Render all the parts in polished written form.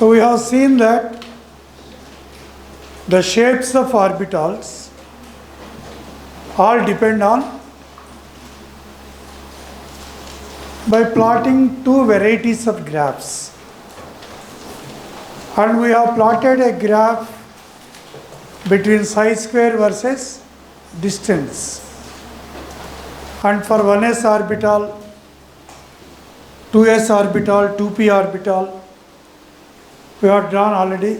So we have seen that the shapes of orbitals all depend on by plotting two varieties of graphs. And we have plotted a graph between psi square versus distance. And for 1s orbital, 2s orbital, 2p orbital, we have drawn already.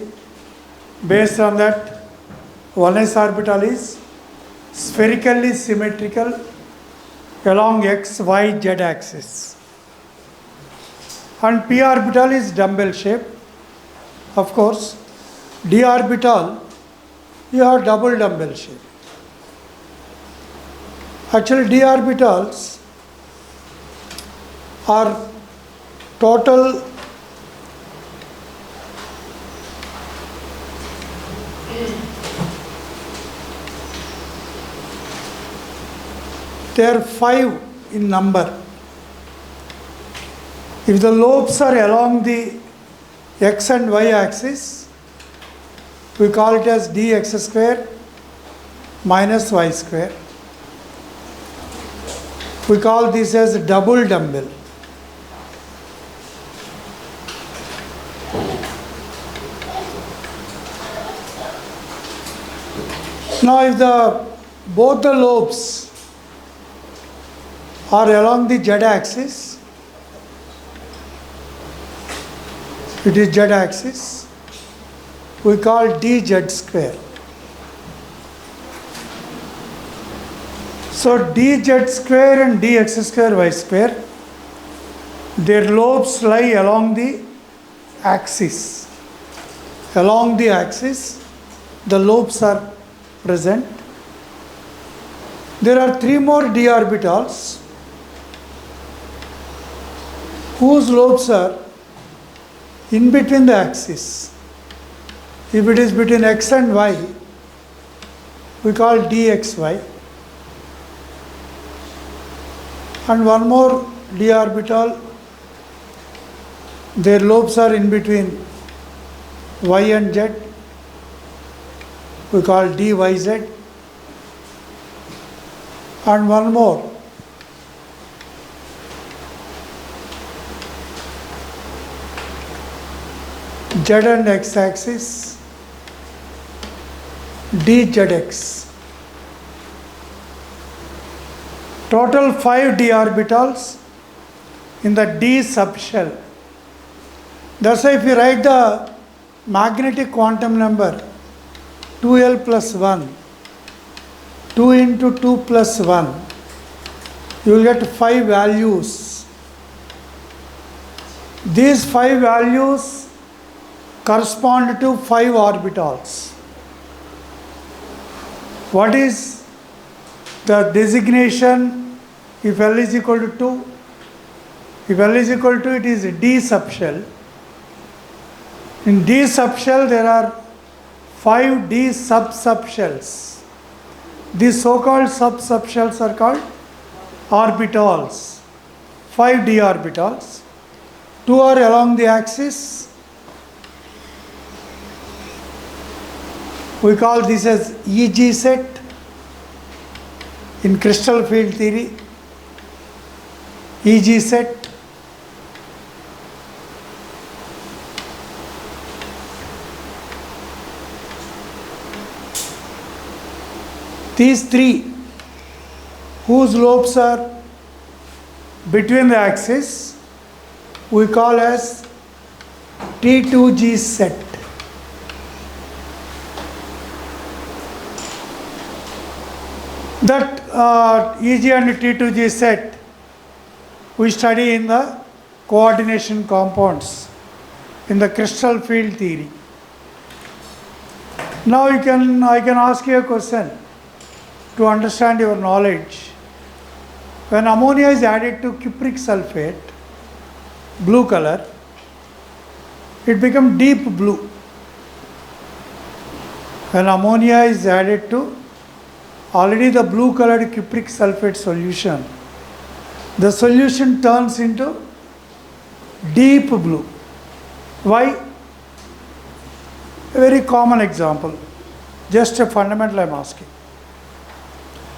Based on that, 1s orbital is spherically symmetrical along x, y, z axis. And p orbital is dumbbell shape. Of course, d orbital, you have double dumbbell shape. Actually, d orbitals are total they are 5 in number. If the lobes are along the x and y axis, we call it as dx square minus y square. We call this as double dumbbell. Now if both the lobes are along the z axis, it is z axis, we call dz square. So dz square and dx square y square, their lobes lie along the axis. Along the axis, the lobes are present. There are 3 more d orbitals whose lobes are in between the axis. If it is between x and y, we call dxy. And one more d orbital, their lobes are in between y and z, we call dyz. And one more, z and x axis, dzx. Total 5 d orbitals in the d subshell. That's why if you write the magnetic quantum number 2l plus 1, 2 into 2 plus 1, you will get 5 values. These 5 values correspond to 5 orbitals. What is the designation if L is equal to 2? If L is equal to, it is D subshell. In D subshell there are 5 D sub-subshells. These so-called sub-subshells are called orbitals. 5 d orbitals. 2 are along the axis. We call this as EG set in crystal field theory. EG set. These 3 whose lobes are between the axis, we call as T2G set. That EG and T2G set we study in the coordination compounds in the crystal field theory. Now I can ask you a question to understand your knowledge. When ammonia is added to cupric sulfate, blue color, it becomes deep blue. When ammonia is added to already the blue colored cupric sulfate solution, the solution turns into deep blue. Why? A very common example, just a fundamental I am asking.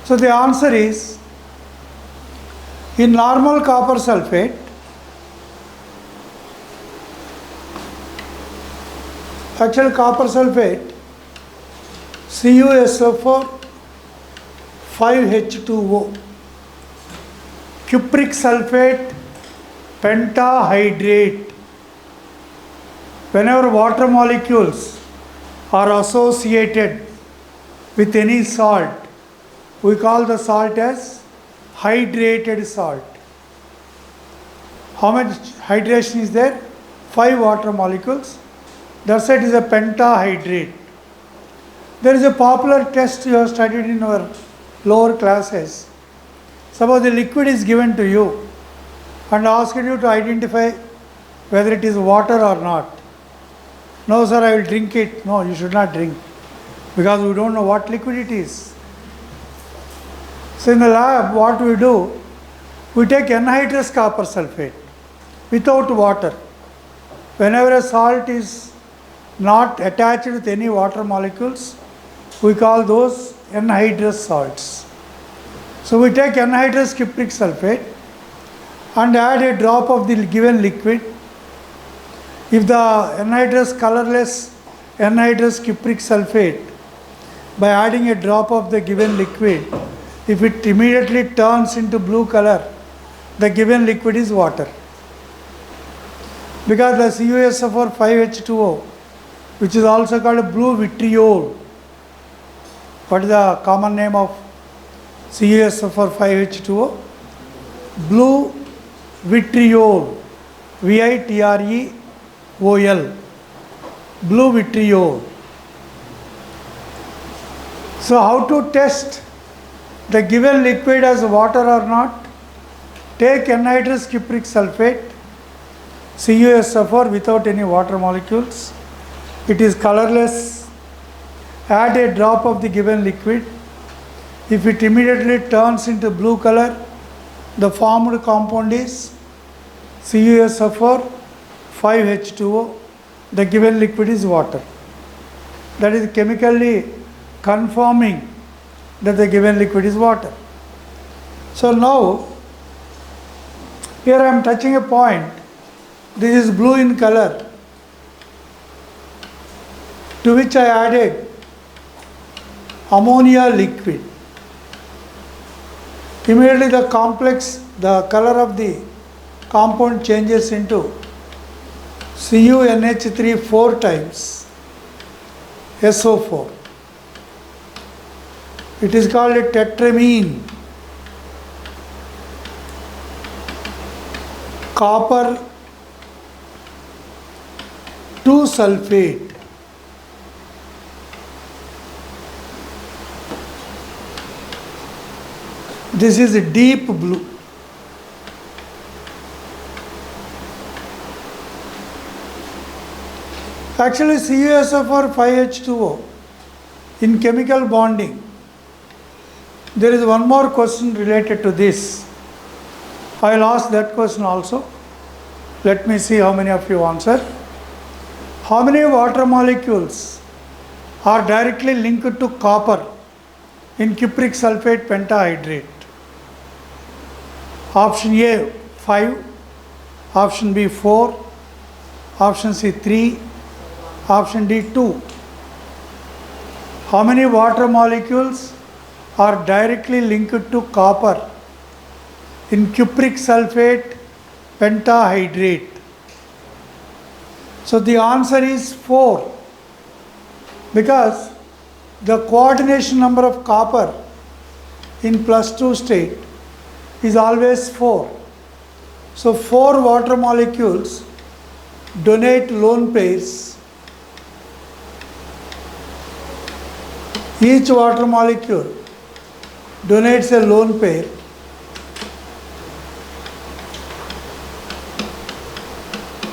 So the answer is, in normal copper sulfate, actual copper sulfate, CuSO4 5H2O, cupric sulfate pentahydrate. Whenever water molecules are associated with any salt, we call the salt as hydrated salt. How much hydration is there? 5 water molecules. That's why it is a pentahydrate. There is a popular test you have studied in our lower classes. Suppose the liquid is given to you and asked you to identify whether it is water or not. No, sir, I will drink it. No, you should not drink, because we don't know what liquid it is. So in the lab, what we do, we take anhydrous copper sulfate without water. Whenever a salt is not attached with any water molecules, we call those anhydrous salts. So we take anhydrous cupric sulfate and add a drop of the given liquid. If the anhydrous colorless anhydrous cupric sulfate, by adding a drop of the given liquid, if it immediately turns into blue color, the given liquid is water. Because the CuSO4 5H2O, which is also called a blue vitriol. What is the common name of CuSO4 5H2O? Blue vitriol. VITREOL. Blue vitriol. So how to test the given liquid as water or not? Take anhydrous cupric sulfate, CuSO4 without any water molecules. It is colorless. Add a drop of the given liquid. If it immediately turns into blue color, the formed compound is CuSO4 5H2O. The given liquid is water. That is chemically confirming that the given liquid is water. So now, here I am touching a point. This is blue in color, to which I added ammonia liquid. Immediately the color of the compound changes into CuNH3 4 times SO4. It is called a tetramine. Copper 2 sulfate. This is a deep blue. Actually, CuSO4 5H2O, in chemical bonding, there is one more question related to this. I will ask that question also. Let me see how many of you answer. How many water molecules are directly linked to copper in cupric sulfate pentahydrate? Option A 5, option B 4, option C 3, option D 2. How many water molecules are directly linked to copper in cupric sulfate pentahydrate? So the answer is 4, because the coordination number of copper in +2 state is always 4. So 4 water molecules donate lone pairs. Each water molecule donates a lone pair.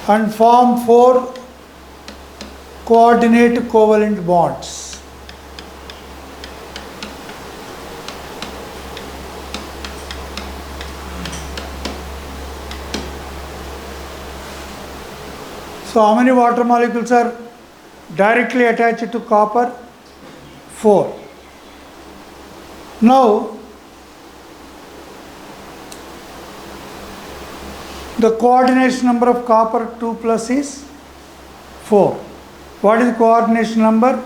And form 4 coordinate covalent bonds. So how many water molecules are directly attached to copper 4. Now the coordination number of copper 2 plus is 4. What is coordination number?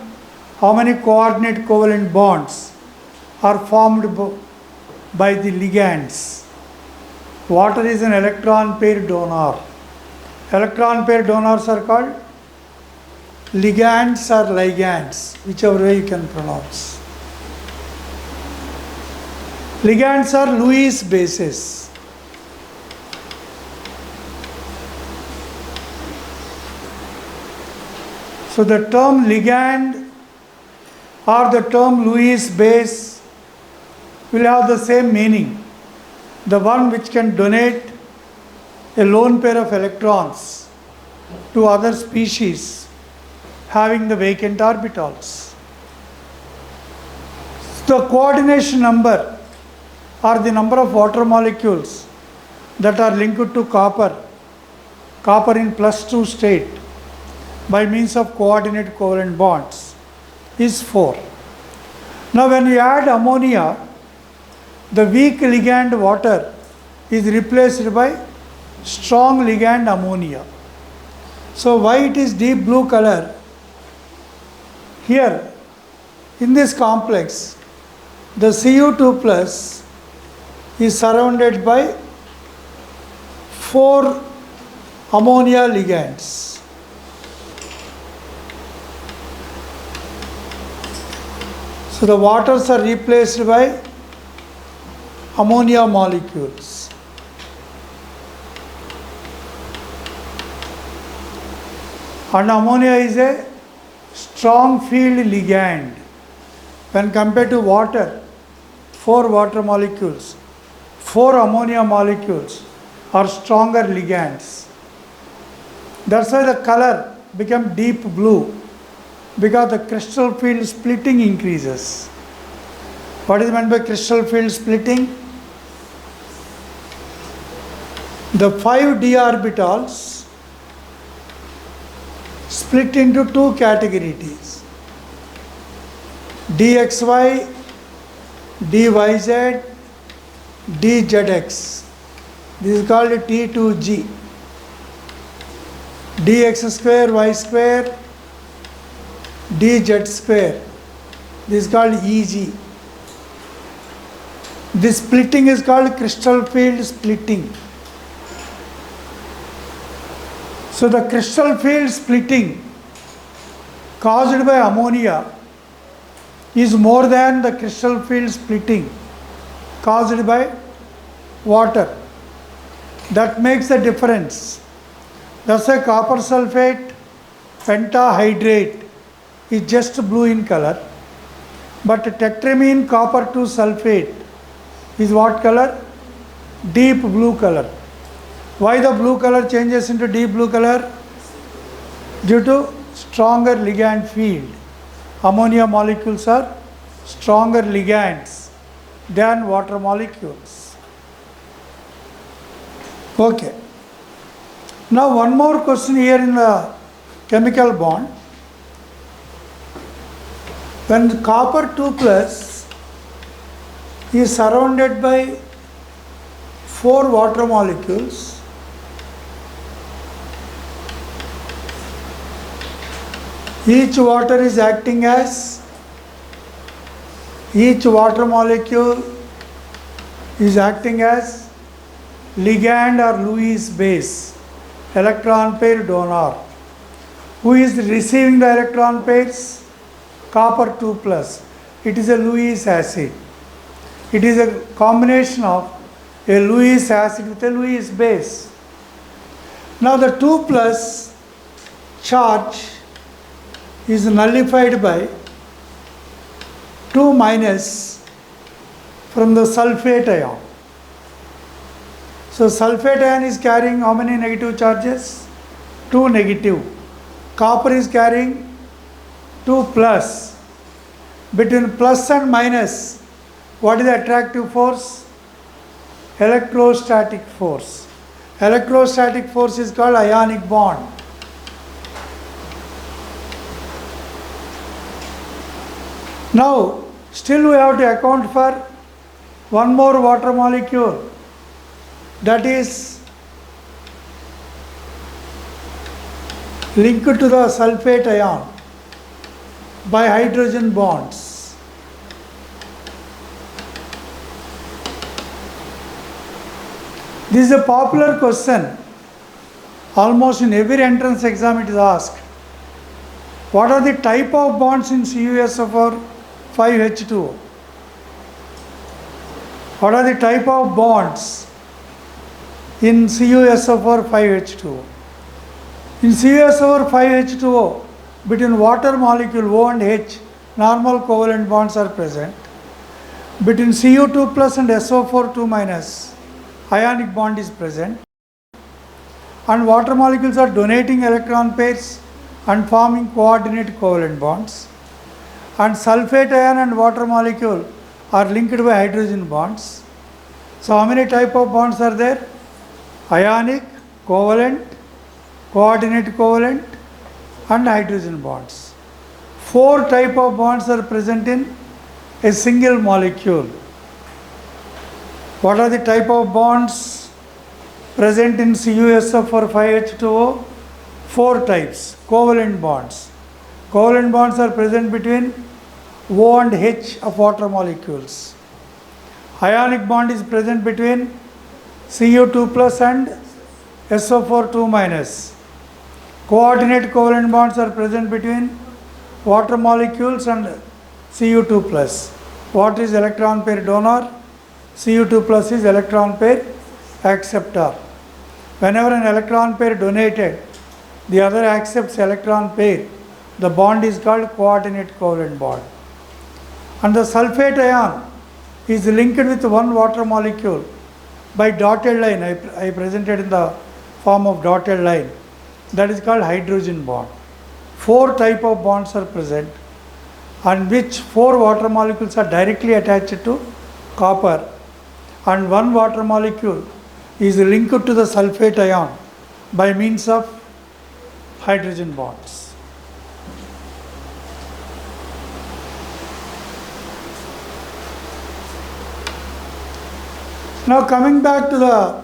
How many coordinate covalent bonds are formed by the ligands? Water is an electron pair donor. Electron pair donors are called ligands or ligands, whichever way you can pronounce. Ligands are Lewis bases. So the term ligand or the term Lewis base will have the same meaning. The one which can donate a lone pair of electrons to other species having the vacant orbitals. The coordination number or the number of water molecules that are linked to copper in +2 state by means of coordinate covalent bonds is 4. Now when you add ammonia, the weak ligand water is replaced by strong ligand ammonia. So why it is deep blue color? Here in this complex, the Cu2 plus is surrounded by 4 ammonia ligands. So the waters are replaced by ammonia molecules. And ammonia is a strong field ligand. When compared to water, 4 water molecules, 4 ammonia molecules are stronger ligands. That's why the color becomes deep blue, because the crystal field splitting increases. What is meant by crystal field splitting? The 5 d orbitals split into 2 categories: dxy, dyz, dzx. This is called T2G. dx square, y square, dz square. This is called EG. This splitting is called crystal field splitting. So the crystal field splitting caused by ammonia is more than the crystal field splitting caused by water. That makes the difference. That's why copper sulfate pentahydrate is just blue in color, but tetramine copper 2 sulfate is what color? Deep blue color. Why the blue color changes into deep blue color? Due to stronger ligand field. Ammonia molecules are stronger ligands than water molecules. Okay. Now one more question here in the chemical bond. When copper 2 plus is surrounded by 4 water molecules, each water molecule is acting as ligand or Lewis base, electron pair donor. Who is receiving the electron pairs? Copper 2 plus. It is a Lewis acid. It is a combination of a Lewis acid with a Lewis base. Now the 2 plus charge is nullified by 2 minus from the sulfate ion. So sulfate ion is carrying how many negative charges? 2 negative. Copper is carrying 2 plus. Between plus and minus, what is the attractive force? Electrostatic force. Electrostatic force is called ionic bond. Now, still we have to account for one more water molecule, that is linked to the sulfate ion by hydrogen bonds. This is a popular question. Almost in every entrance exam it is asked. What are the type of bonds in CuSO4 5H2O? What are the type of bonds in CuSO4 5H2O? In CuSO4 5H2O, between water molecule O and H, normal covalent bonds are present. Between Cu2 plus and SO4 2 minus, ionic bond is present. And water molecules are donating electron pairs and forming coordinate covalent bonds. And sulfate ion and water molecule are linked by hydrogen bonds. So how many type of bonds are there? Ionic, covalent, coordinate covalent and hydrogen bonds. 4 type of bonds are present in a single molecule. What are the type of bonds present in CuSO4 5H2O? 4 types. Covalent bonds. Covalent bonds are present between O and H of water molecules. Ionic bond is present between Cu2 plus and SO4 2 minus. Coordinate covalent bonds are present between water molecules and Cu2 plus. Water is electron pair donor, Cu2 plus is electron pair acceptor. Whenever an electron pair donated, the other accepts electron pair, the bond is called coordinate covalent bond. And the sulfate ion is linked with one water molecule by dotted line. I presented in the form of dotted line. That is called hydrogen bond. 4 type of bonds are present, on which 4 water molecules are directly attached to copper, and 1 water molecule is linked to the sulfate ion by means of hydrogen bonds. Now coming back to the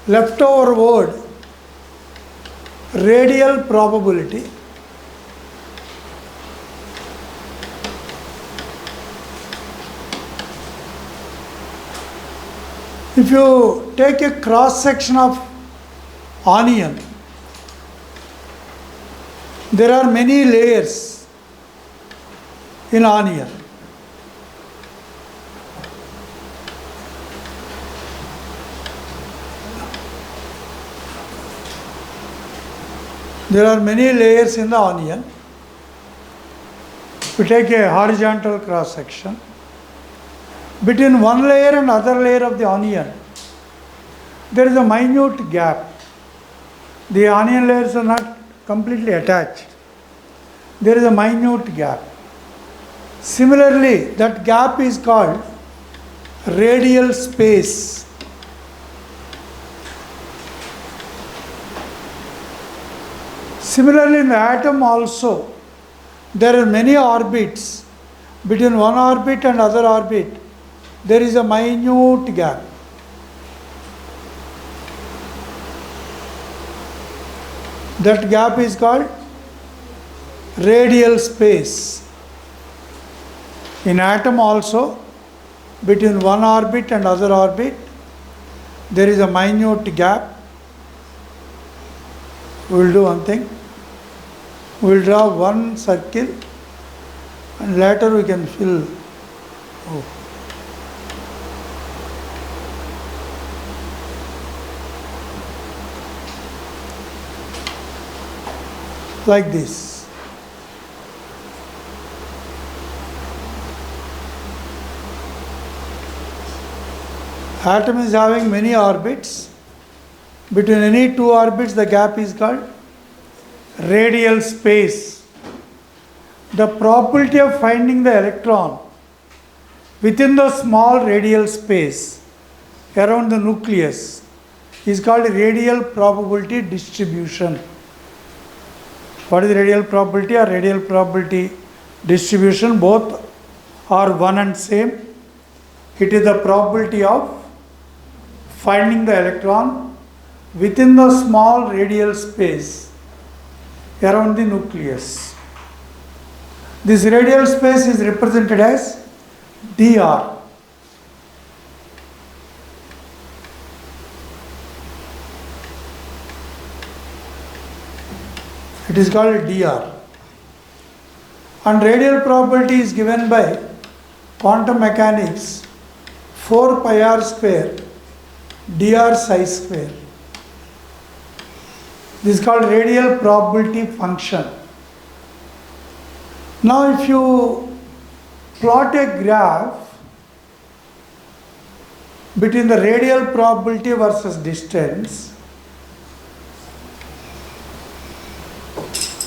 leftover word, radial probability. If you take a cross section of onion, there are many layers in onion. There are many layers in the onion. We take a horizontal cross section. Between one layer and other layer of the onion, there is a minute gap. The onion layers are not completely attached. There is a minute gap. Similarly, that gap is called radial space. Similarly, in the atom also, there are many orbits. Between one orbit and other orbit, there is a minute gap. That gap is called radial space. In atom also, between one orbit and other orbit, there is a minute gap. We will do one thing. We will draw one circle and later we can fill. Like this. Atom is having many orbits. Between any 2 orbits, the gap is called radial space. The probability of finding the electron within the small radial space around the nucleus is called radial probability distribution. What is radial probability? Or radial probability distribution, both are one and same. It is the probability of finding the electron within the small radial space around the nucleus. This radial space is represented as dr. It is called dr. And radial probability is given by quantum mechanics 4 pi r square dr psi square. This is called radial probability function. Now if you plot a graph between the radial probability versus distance,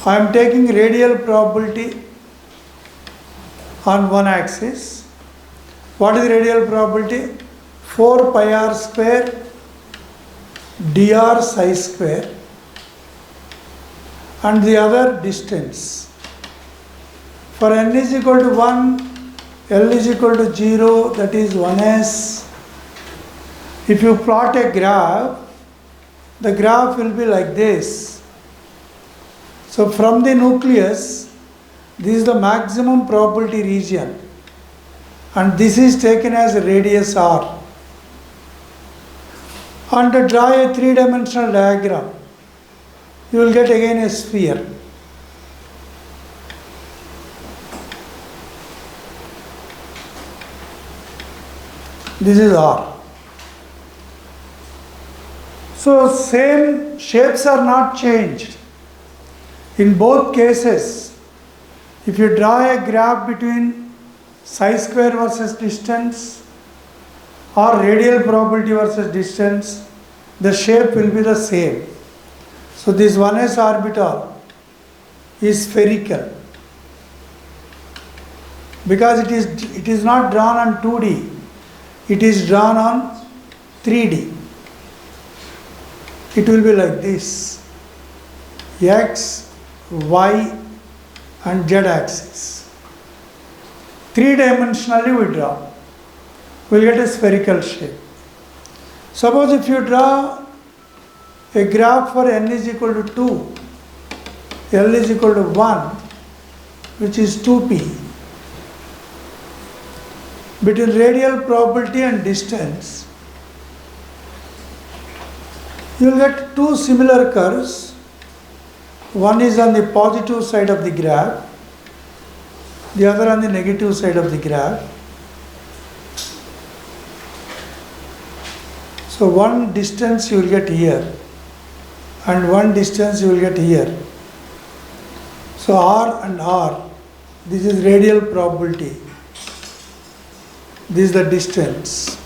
I am taking radial probability on one axis. What is radial probability? 4 pi r square dr psi square, and the other distance. For n is equal to 1, L is equal to 0, that is 1s. If you plot a graph, the graph will be like this. So from the nucleus, this is the maximum probability region, and this is taken as a radius r. And to draw a three-dimensional diagram, you will get again a sphere. This is R. So same shapes are not changed. In both cases, if you draw a graph between psi square versus distance or radial probability versus distance, the shape will be the same. So this 1s orbital is spherical because it is not drawn on 2D, it is drawn on 3D. It will be like this: x, y and z axis. Three-dimensionally we draw. We will get a spherical shape. Suppose if you draw a graph for n is equal to 2, L is equal to 1, which is 2p, between radial probability and distance, you will get two similar curves. One is on the positive side of the graph, the other on the negative side of the graph. So one distance you will get here and one distance you will get here. So R and R, this is radial probability, this is the distance.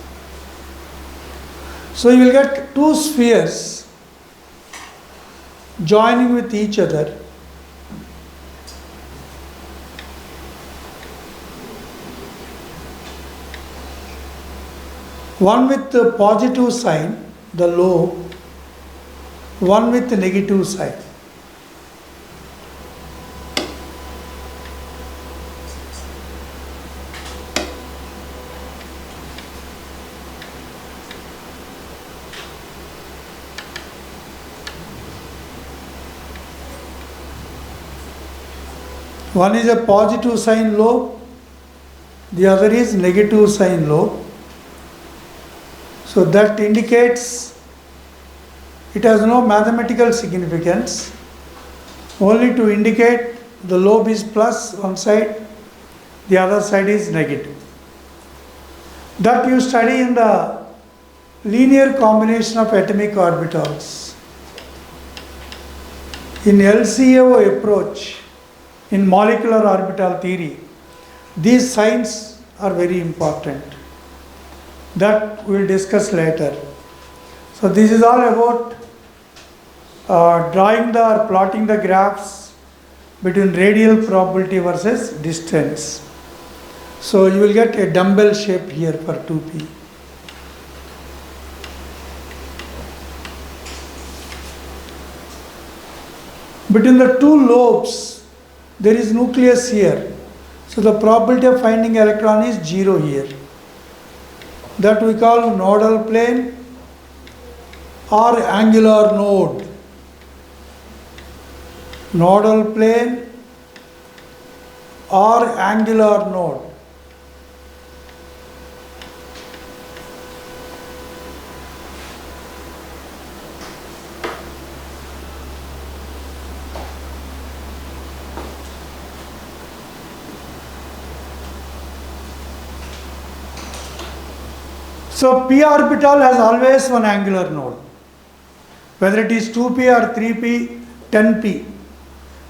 So you will get two spheres joining with each other. One with the positive sign, the lobe, one with the negative sign. One is a positive sign lobe, the other is negative sign lobe. So that indicates, it has no mathematical significance, only to indicate the lobe is plus one side, the other side is negative. That you study in the linear combination of atomic orbitals. In LCAO approach, in molecular orbital theory, these signs are very important. That we will discuss later. So this is all about drawing or plotting the graphs between radial probability versus distance. So you will get a dumbbell shape here for 2p. Between the two lobes, there is nucleus here. So the probability of finding electron is 0 here. That we call nodal plane or angular node. Nodal plane or angular node. So p orbital has always one angular node, whether it is 2p or 3p, 10p,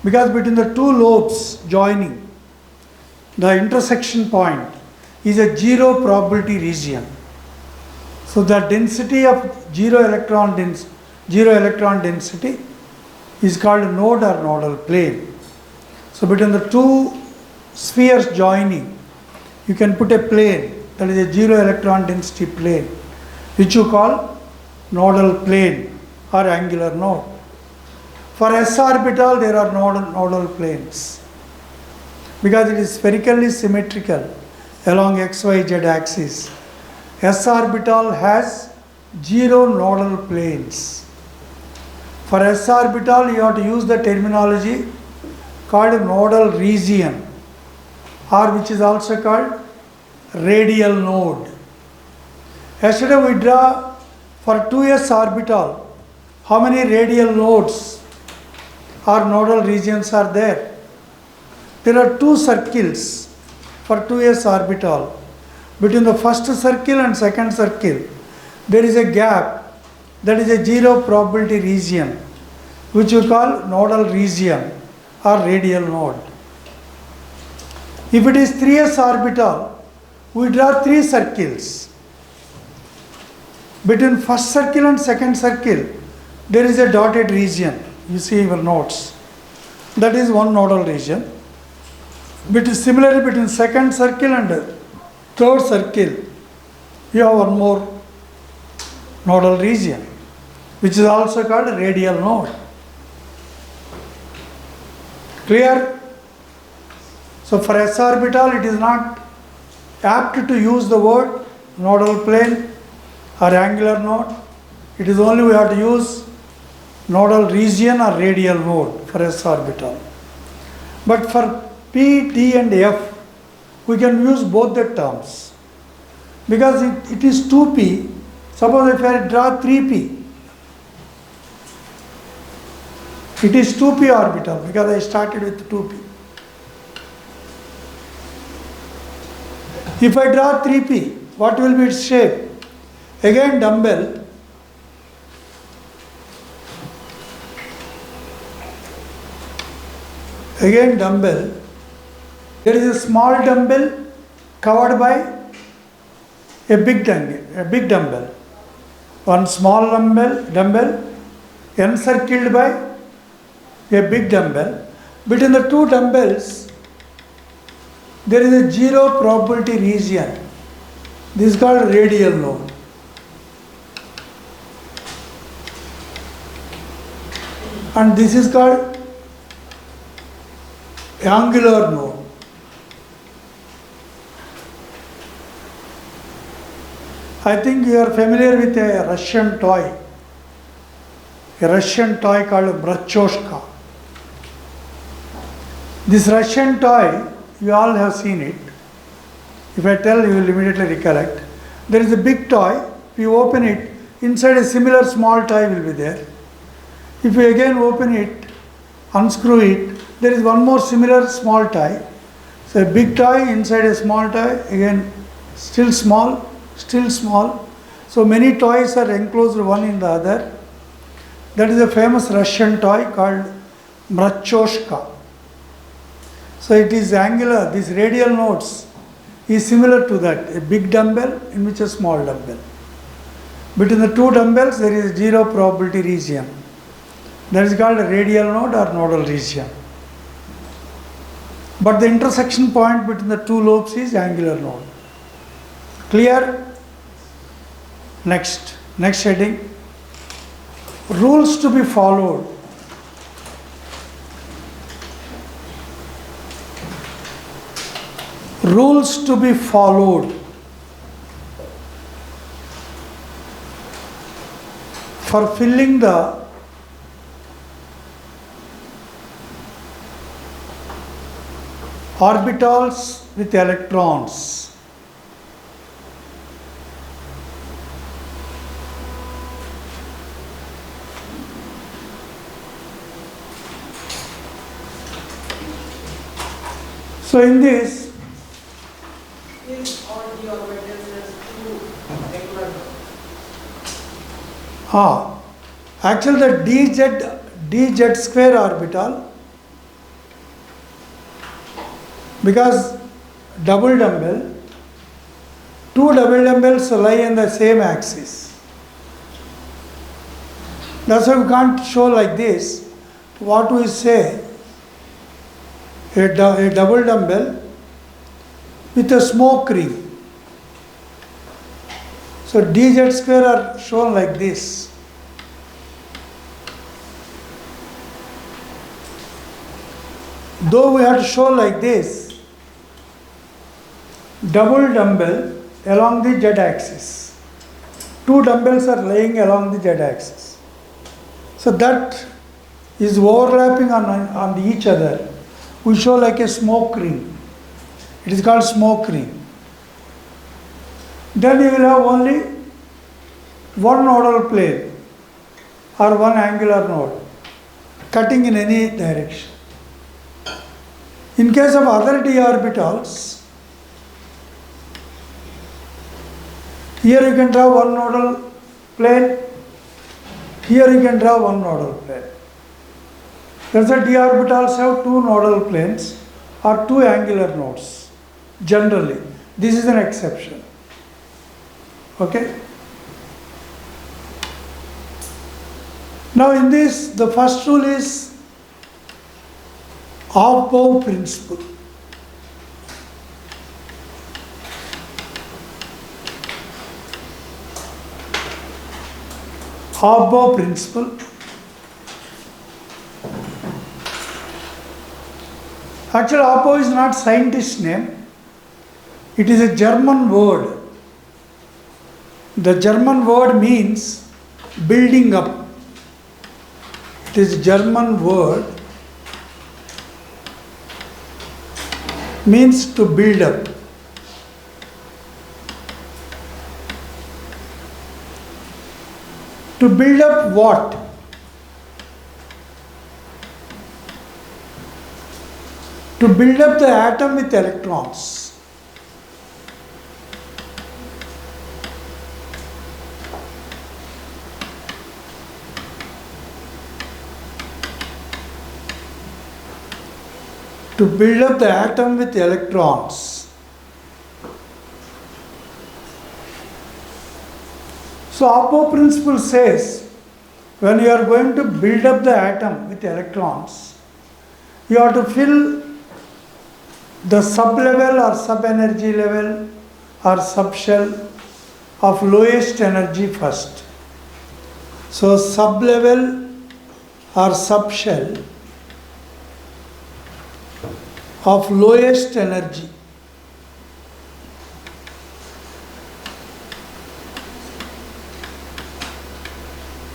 because between the two lobes joining, the intersection point is a zero probability region. So the density of zero electron density is called node or nodal plane. So between the two spheres joining, you can put a plane, that is a zero electron density plane, which you call nodal plane or angular node. For s orbital, there are nodal planes because it is spherically symmetrical along xyz axis. S orbital has zero nodal planes. For s orbital, you have to use the terminology called nodal region, or which is also called radial node. Yesterday we draw for 2s orbital, how many radial nodes or nodal regions are there? There are two circles for 2s orbital. Between the first circle and second circle, there is a gap, that is a zero probability region, which we call nodal region or radial node. If it is 3s orbital, we draw three circles. Between first circle and second circle, there is a dotted region. You see your notes. That is one nodal region. Similarly, between second circle and third circle, you have one more nodal region, which is also called radial node. Clear? So for s orbital, it is not apt to use the word nodal plane or angular node. It is only we have to use nodal region or radial node for s orbital. But for p, d and f, we can use both the terms, because it is 2p. Suppose if I draw 3p, it is 2p orbital because I started with 2p. If I draw 3p, what will be its shape? Again dumbbell. Again dumbbell. There is a small dumbbell covered by a big dumbbell. One small dumbbell encircled by a big dumbbell. Between the two dumbbells, there is a zero probability region. This is called radial node. And this is called angular node. I think you are familiar with a Russian toy called Brachoshka. This Russian toy, you all have seen it. If I tell, you will immediately recollect. There is a big toy. If you open it, inside a similar small toy will be there. If you again open it, unscrew it, there is one more similar small toy. So a big toy inside a small toy, again still small. So many toys are enclosed one in the other. That is a famous Russian toy called Brachoshka. So it is angular, these radial nodes is similar to that, a big dumbbell in which a small dumbbell. Between the two dumbbells there is zero probability region. That is called a radial node or nodal region. But the intersection point between the two lobes is angular node. Clear? Next heading. Rules to be followed. rules to be followed for filling the orbitals with electrons. So in this, Is all the orbitals has two regular actually the dz square orbital, because double dumbbell, two double dumbbells lie in the same axis. That's why we can't show like this. What we say, a double dumbbell with a smoke ring. So dz square are shown like this. Though we have to show like this, double dumbbell along the z axis. Two dumbbells are laying along the z axis. So that is overlapping on each other. We show like a smoke ring. It is called smoke ring. Then you will have only one nodal plane or one angular node cutting in any direction. In case of other d orbitals, here you can draw one nodal plane, here you can draw one nodal plane. That's why d orbitals have two nodal planes or two angular nodes. Generally, this is an exception. Okay? Now in this, the first rule is Aufbau principle. Aufbau principle. Actually, Aufbau is not scientist's name. It is a German word. The German word means building up. It is a German word, means to build up. To build up what? To build up the atom with electrons. To build up the atom with electrons. So Aufbau principle says, when you are going to build up the atom with electrons, you have to fill the sub-level or sub-energy level or subshell of lowest energy first. So sub-level or subshell of lowest energy.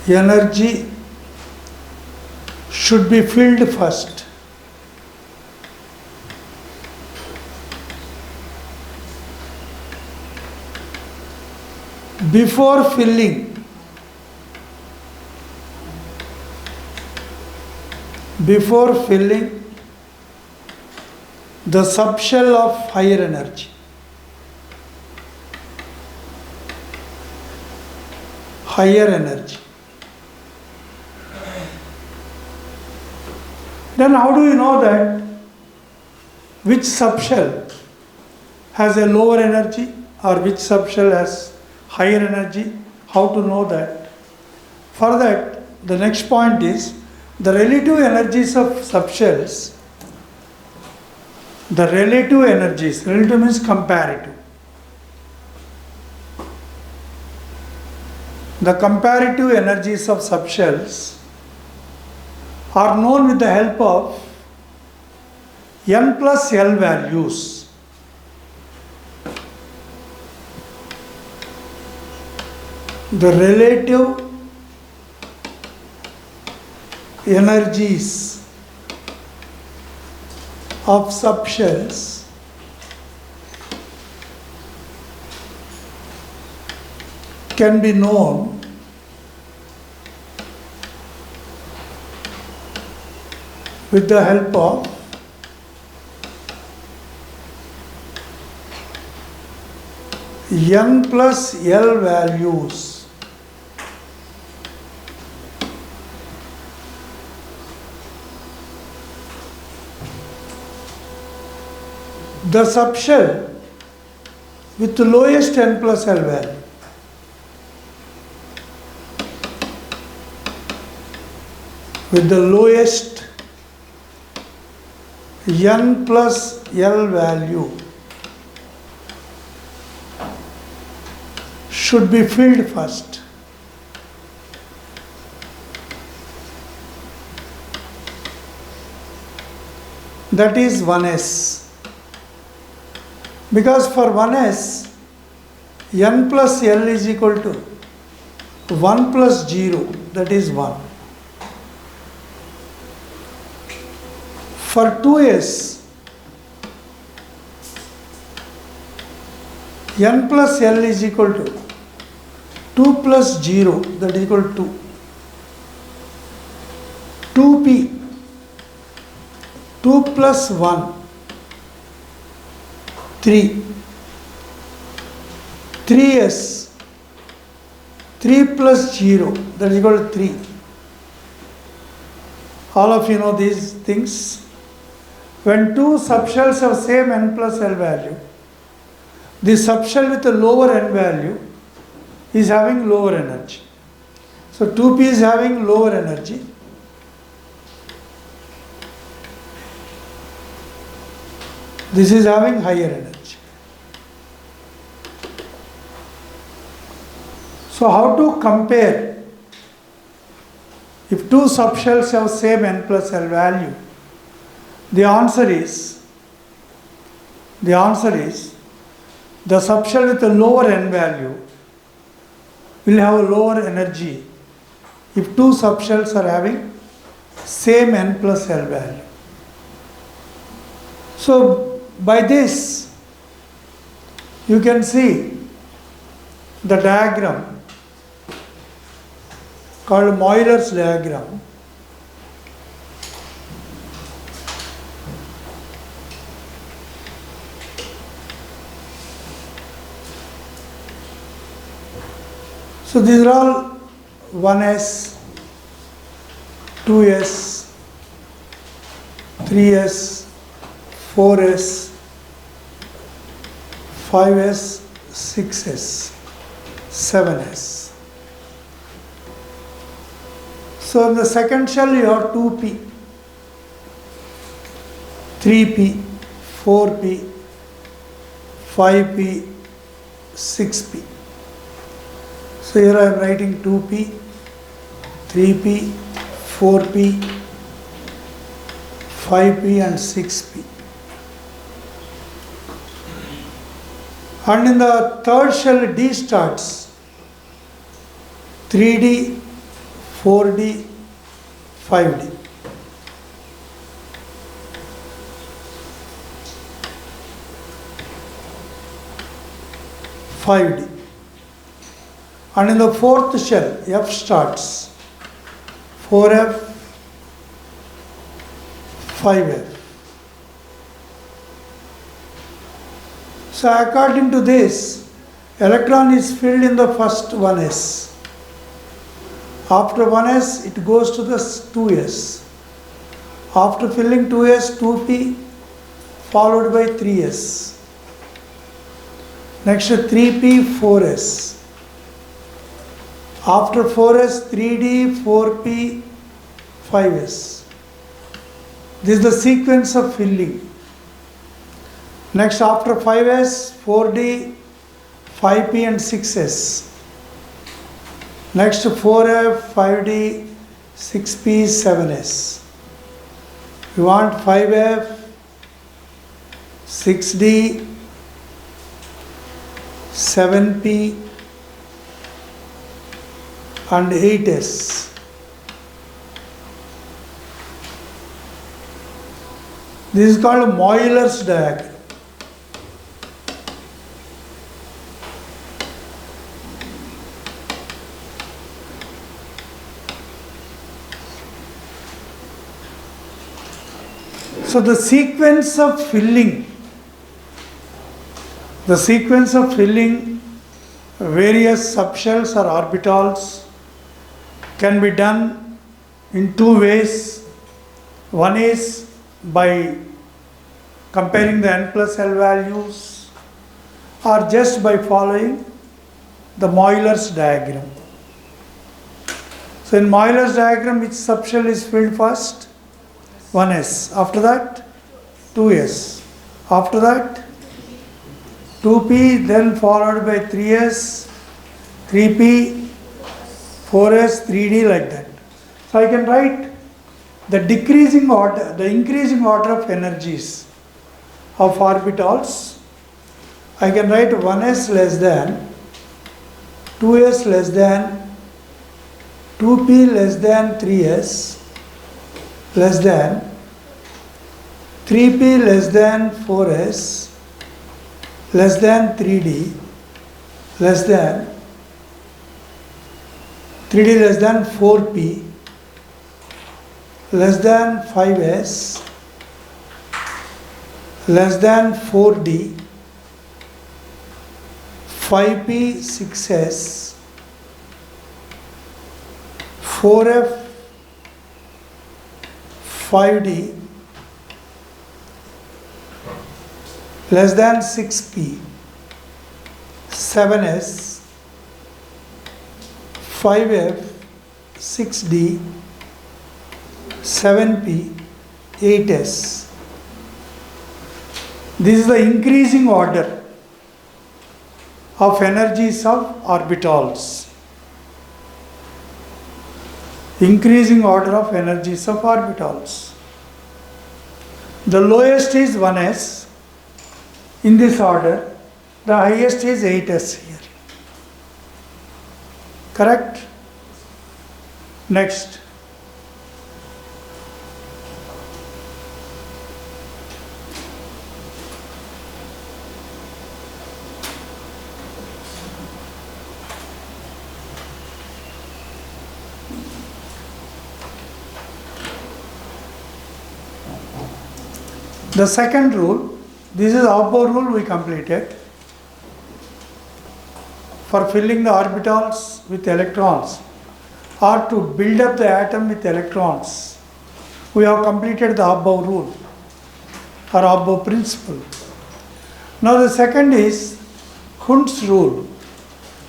Energy should be filled first. Before filling, the subshell of higher energy. Higher energy. Then how do you know that which subshell has a lower energy or which subshell has higher energy? How to know that? For that, the next point is the relative energies of subshells. The relative energies, relative means comparative. The comparative energies of subshells are known with the help of n plus L values. the relative energies of subshells can be known with the help of n plus L values. The subshell with the lowest n plus L value with the lowest n plus L value should be filled first. That is 1s. Because for 1s, n plus L is equal to 1 plus 0, that is 1. For 2s, n plus L is equal to 2 plus 0, that is equal to 2. 2p, 2 plus 1, 3. 3s, 3 plus 0, that is equal to 3. All of you know these things. When two subshells have same n plus L value, the subshell with a lower n value is having lower energy. So 2p is having lower energy. This is having higher energy. So how to compare if two subshells have same n plus L value? The answer is the subshell with a lower n value will have a lower energy if two subshells are having same n plus L value. So by this you can see the diagram called Euler's diagram. So these are all 1s, 2s, 3s, 4s, 5s, 6s, 7s. So in the second shell you have 2p, 3p, 4p, 5p, 6p. So here I am writing 2p, 3p, 4p, 5p and 6p. And in the third shell D starts 3d, 4d, 5d. And in the fourth shell, F starts 4f, 5f. So according to this, electron is filled in the first 1s. After 1s, it goes to the 2s. After filling 2s, 2p, followed by 3s. Next 3p, 4s. After 4s, 3d, 4p, 5s. This is the sequence of filling. Next, after 5s, 4d, 5p and 6s. Next 4f, 5d, 6p, 7s. You want 5f, 6d, 7p, and 8s. This is called Euler's diagram. So the sequence of filling various subshells or orbitals can be done in two ways. One is by comparing the n plus L values, or just by following the Euler's diagram. So in Euler's diagram, which subshell is filled first? 1s. After that, 2s. After that, 2p, then followed by 3s, 3p, 4s, 3d, like that. So I can write the increasing order of energies of orbitals. I can write 1s less than, 2s less than, 2p less than 3s, less than 3p less than 4s, less than 3d, less than 3d less than 4p, less than 5s, less than 4d, 5p 6s, 4f 5d, less than 6p, 7s, 5f, 6d, 7p, 8s. This is the increasing order of energies of orbitals. Increasing order of energies of orbitals. The lowest is 1s in this order, the highest is 8s here. Correct? Next. The second rule, this is above rule we completed. For filling the orbitals with electrons or to build up the atom with electrons, we have completed the above rule or above principle. Now the second is Hund's rule,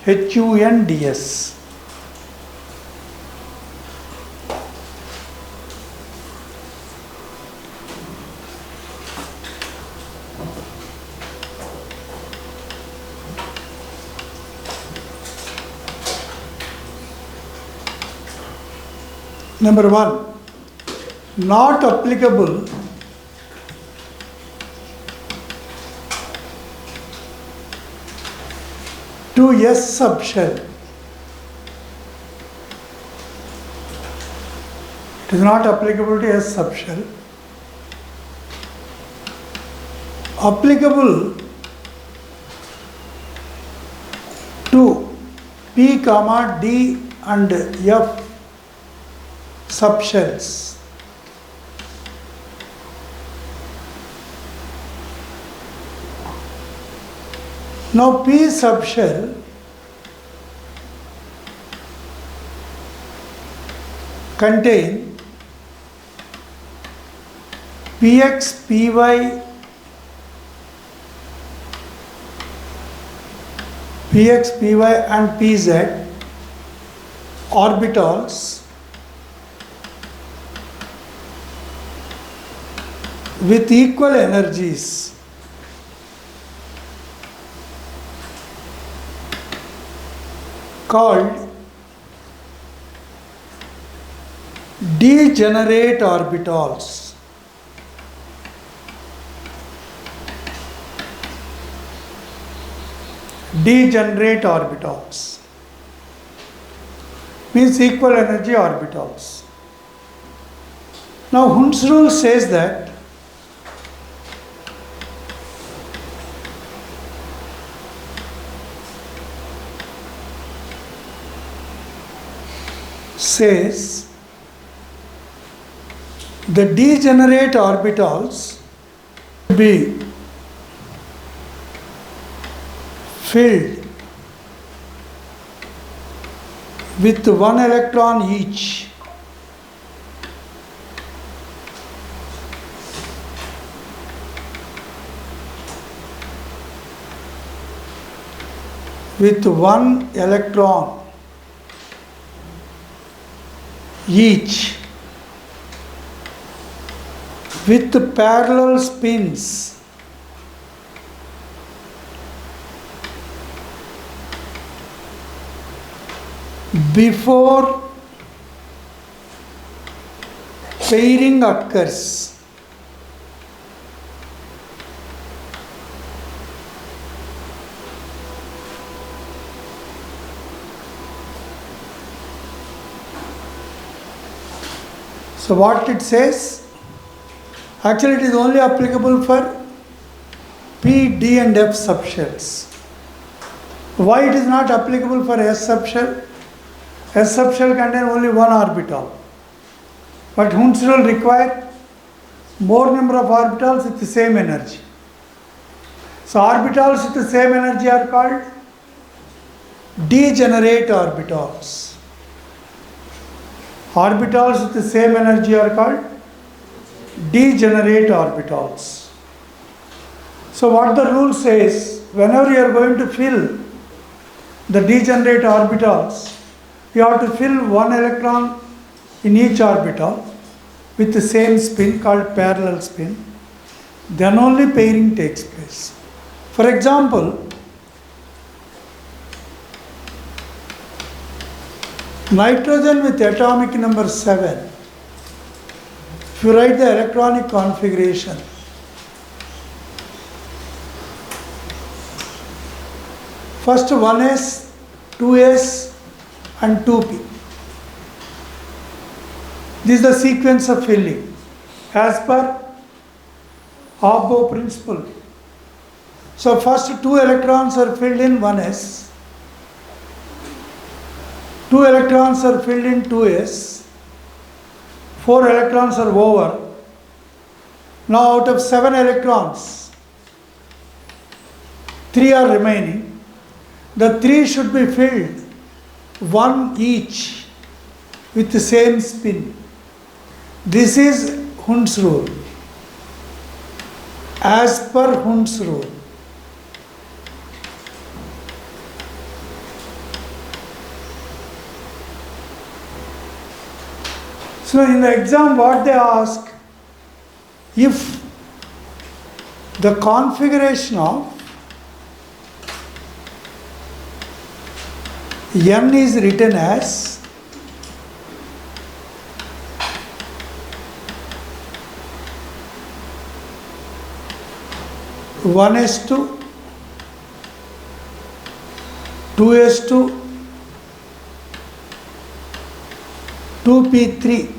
HUNDS. Number 1, not applicable to S subshell. It is not applicable to S subshell. Applicable to P, D and F subshells. Now P subshell contain Px, Py and Pz orbitals with equal energies called degenerate orbitals. Degenerate orbitals. means equal energy orbitals. Now Hund's rule says that the degenerate orbitals will be filled with one electron each. With one electron each, with parallel spins before pairing occurs. So what it says, actually it is only applicable for P, D and F subshells. Why it is not applicable for S subshell? S subshell contain only one orbital. But Hund's rule require more number of orbitals with the same energy. So orbitals with the same energy are called degenerate orbitals. Orbitals with the same energy are called degenerate orbitals. So what the rule says, whenever you are going to fill the degenerate orbitals, you have to fill one electron in each orbital with the same spin called parallel spin. Then only pairing takes place. For example, nitrogen with atomic number 7, if you write the electronic configuration, first 1s, 2s and 2p. This is the sequence of filling as per Abbo principle. So first 2 electrons are filled in 1s, 2 electrons are filled in 2s, 4 electrons are over. Now out of 7 electrons, 3 are remaining. The 3 should be filled, 1 each, with the same spin. This is Hund's rule. As per Hund's rule. So in the exam what they ask, if the configuration of N is written as one S2, 2s2, 2p3.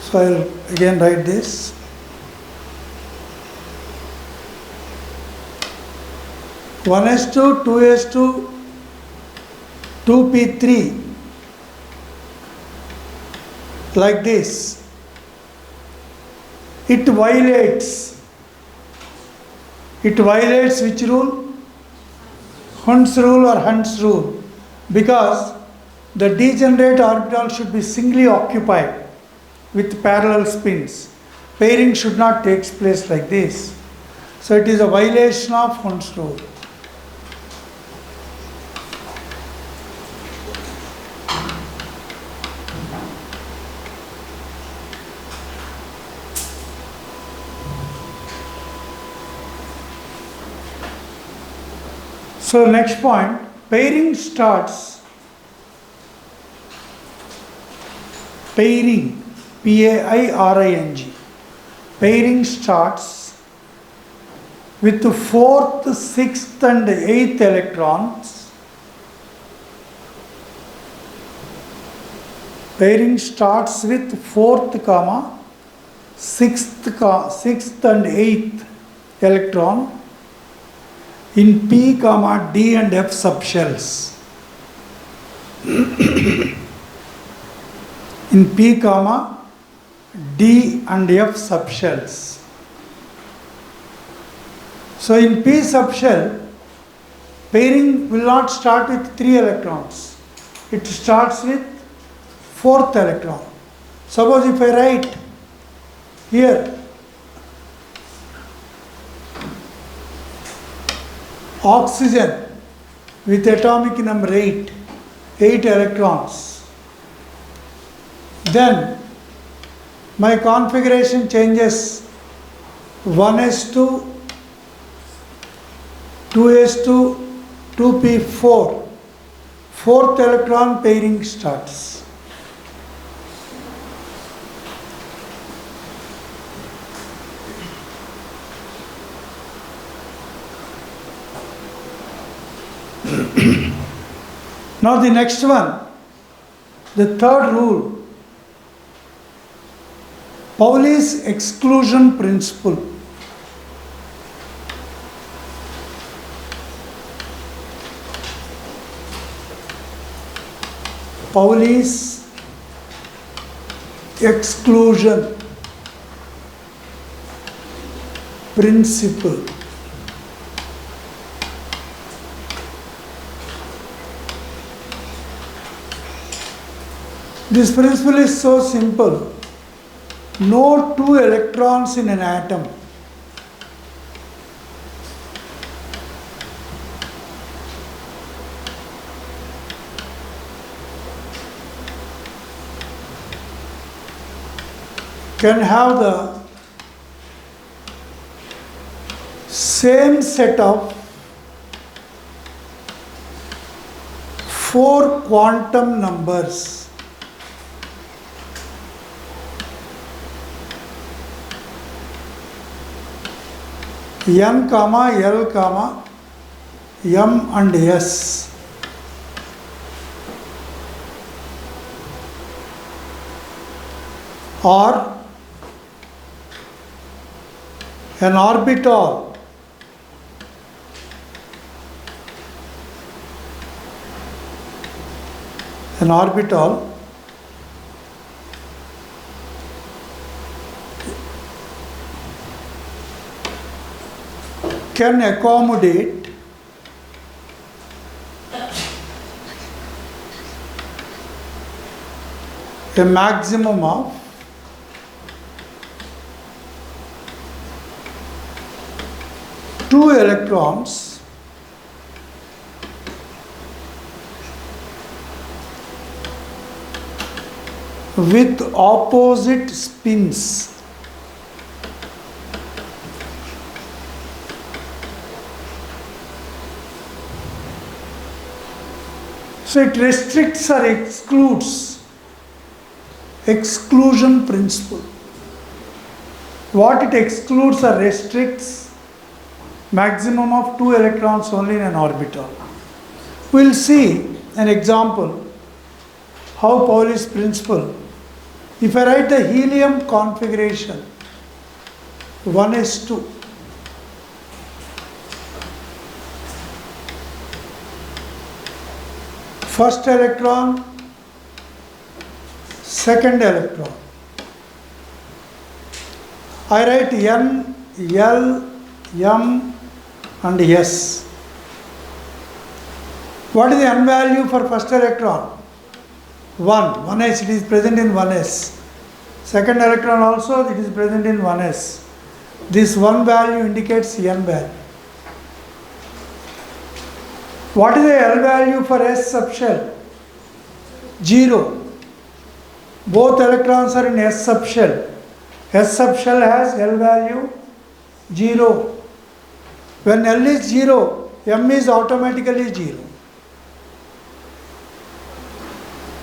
So I will again write this. One S2, 2s2, 2p3. Like this. It violates which rule? Hund's rule or Hund's rule. Because the degenerate orbital should be singly occupied with parallel spins. Pairing should not take place like this. So it is a violation of Hund's rule. So next point, pairing starts, pairing, P-A-I-R-I-N-G, pairing starts with 4th, 6th and 8th electrons. Pairing starts with 4th comma 6th and 8th electron in P comma D and F subshells. In P comma D and F subshells. So in P subshell, pairing will not start with 3 electrons. It starts with 4th electron. Suppose if I write here oxygen with atomic number 8 electrons, then my configuration changes 1s2, 2s2, 2p4. 4th electron pairing starts. Now the next one, the third rule, Pauli's exclusion principle. Pauli's exclusion principle. This principle is so simple. No 2 electrons in an atom can have the same set of 4 quantum numbers. N comma L comma M and S. Or an orbital can accommodate a maximum of two electrons with opposite spins. So it restricts or excludes. Exclusion principle. What it excludes or restricts? Maximum of 2 electrons only in an orbital. We'll see an example how Pauli's principle. If I write the helium configuration 1s2, first electron, second electron. I write N, L, M and S. What is the N value for first electron? 1. 1s, it is present in 1s. Second electron also, it is present in 1s. This 1 value indicates N value. What is the L value for S subshell? 0. Both electrons are in S subshell. S subshell has L value 0. When L is 0, M is automatically 0.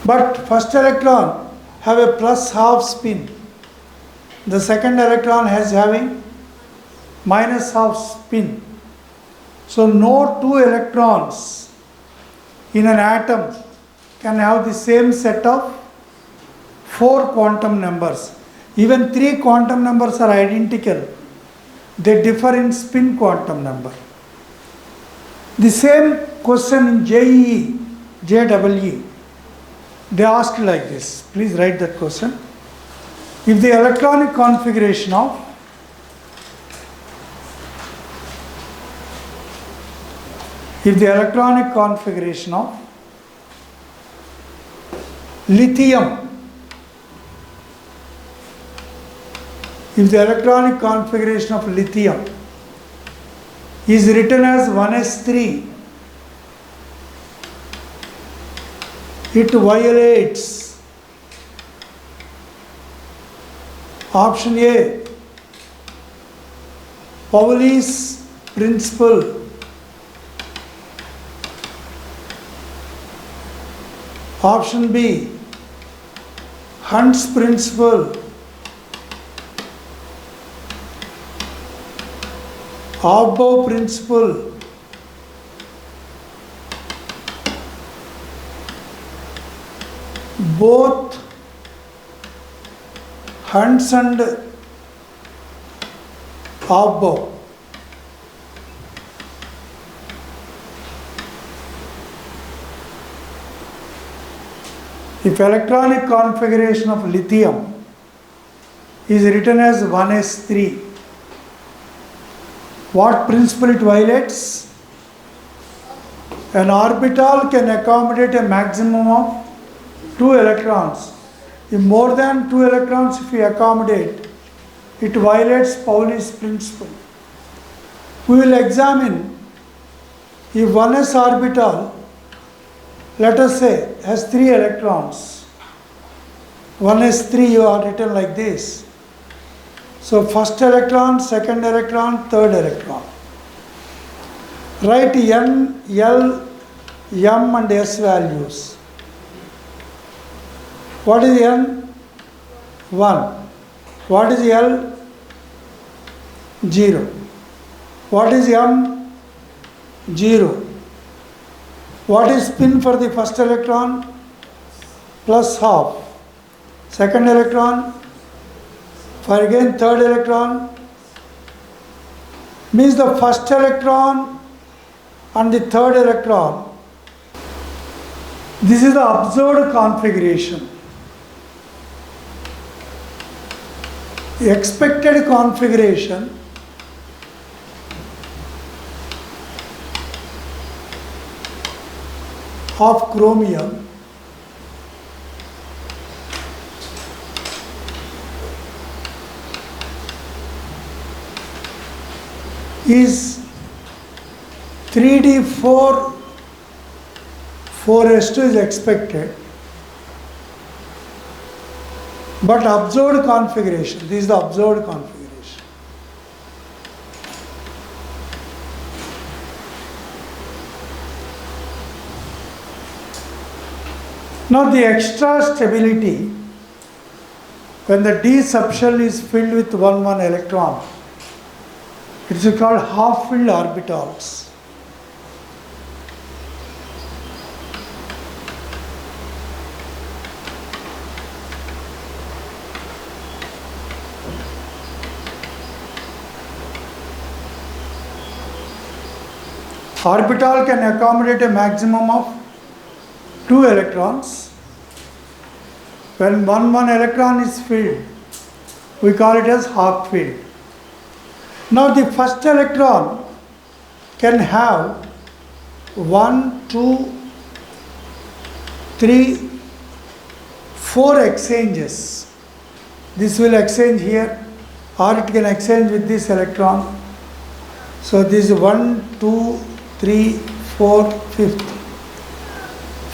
But first electron have a plus half spin. The second electron has having minus half spin. So no two electrons in an atom can have the same set of 4 quantum numbers. Even 3 quantum numbers are identical. They differ in spin quantum number. The same question in JEE, they asked like this. Please write that question. If the electronic configuration of lithium, is written as 1s3, it violates option A, Pauli's principle. Option B, Hunt's principle. Aufbau principle. Both Hunt's and Aufbau. If electronic configuration of lithium is written as 1s3, what principle it violates? An orbital can accommodate a maximum of 2 electrons. If more than 2 electrons if we accommodate, it violates Pauli's principle. We will examine if 1s orbital, let us say, has 3 electrons. 1s3 you are written like this. So first electron, second electron, third electron. Write N, L, M and S values. What is N? 1. What is L? 0. What is M? 0. What is spin for the first electron? Plus half. Second electron? For again third electron? Means the first electron and the third electron. This is the observed configuration. The expected configuration of chromium is 3d4 4s2 is expected, but observed configuration, this is the observed configuration. Now the extra stability, when the d subshell is filled with 1 electron, it is called half-filled orbitals. Orbital can accommodate a maximum of 2 electrons. When 1 electron is filled, we call it as half filled. Now the first electron can have 1, 2, 3, 4 exchanges. This will exchange here, or it can exchange with this electron. So this is 1, 2, 3, 4, 5th.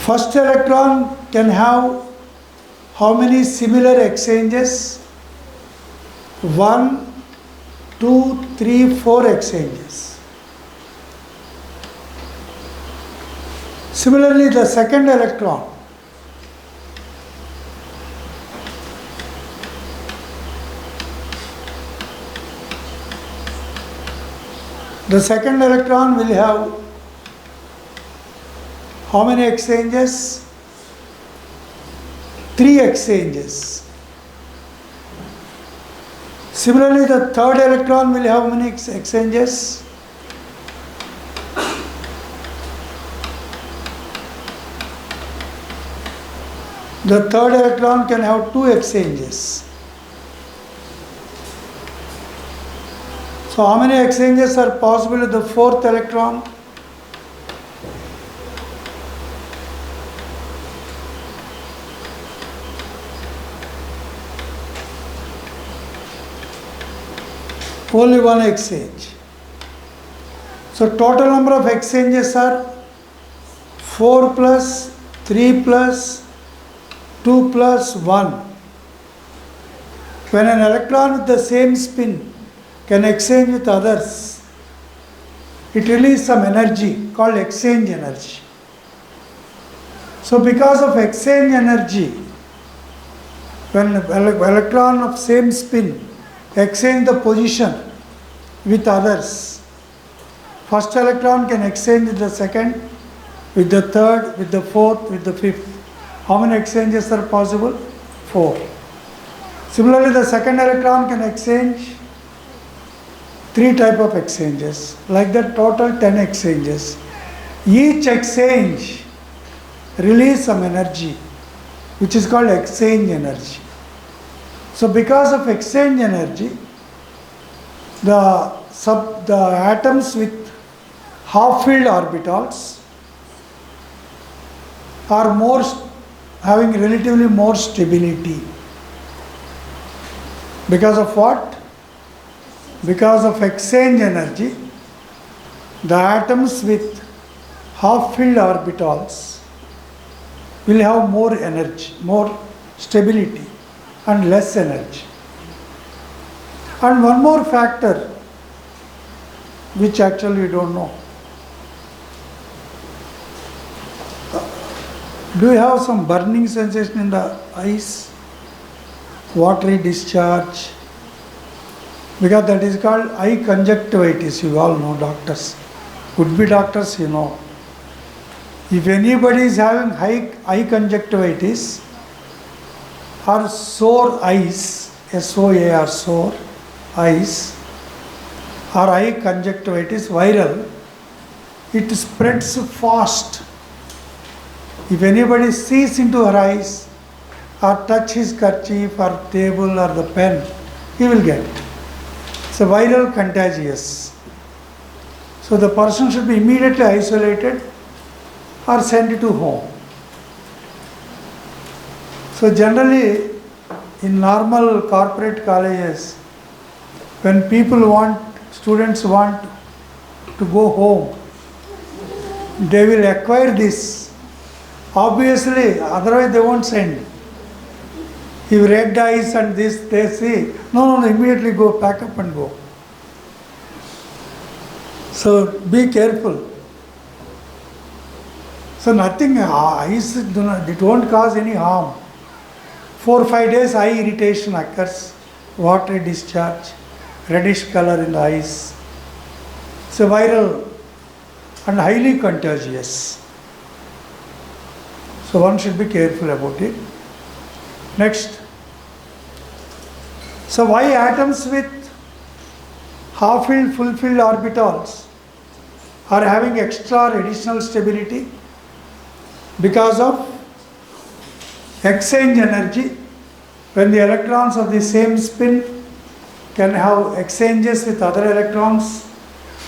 First electron can have how many similar exchanges? 1, 2, 3, 4 exchanges. Similarly, the second electron The second electron will have how many exchanges? 3 exchanges. Similarly, the third electron will have how many exchanges? The third electron can have 2 exchanges. So how many exchanges are possible with the fourth electron? Only 1 exchange. So total number of exchanges are 4 plus 3 plus 2 plus 1. When an electron with the same spin can exchange with others, it releases some energy called exchange energy. So because of exchange energy, when electron of same spin exchange the position with others, first electron can exchange with the second, with the third, with the fourth, with the fifth. How many exchanges are possible? 4. Similarly, the second electron can exchange 3 type of exchanges. Like that, total 10 exchanges. Each exchange release some energy, which is called exchange energy. So because of exchange energy, the atoms with half-filled orbitals are having relatively more stability. Because of what? Because of exchange energy, the atoms with half-filled orbitals will have more energy, more stability and less energy. And one more factor which actually we don't know. Do you have some burning sensation in the eyes? Watery discharge? Because that is called eye conjunctivitis. You all know, doctors. Could be doctors, you know. If anybody is having eye conjunctivitis or sore eyes, SOAR, sore eyes, or eye conjunctivitis, viral, it spreads fast. If anybody sees into her eyes or touch his kerchief or table or the pen, he will get it. It's a viral contagious. So the person should be immediately isolated or sent to home. So generally, in normal corporate colleges, when students want to go home, they will acquire this. Obviously, otherwise they won't send. If red eyes and this, they see, no, immediately go, pack up and go. So be careful. So nothing, eyes, it won't cause any harm. 4 or 5 days eye irritation occurs, watery discharge, reddish color in the eyes. It's a viral and highly contagious. So one should be careful about it. Next. So why atoms with half-filled, full-filled orbitals are having extra or additional stability? Because of exchange energy. When the electrons of the same spin can have exchanges with other electrons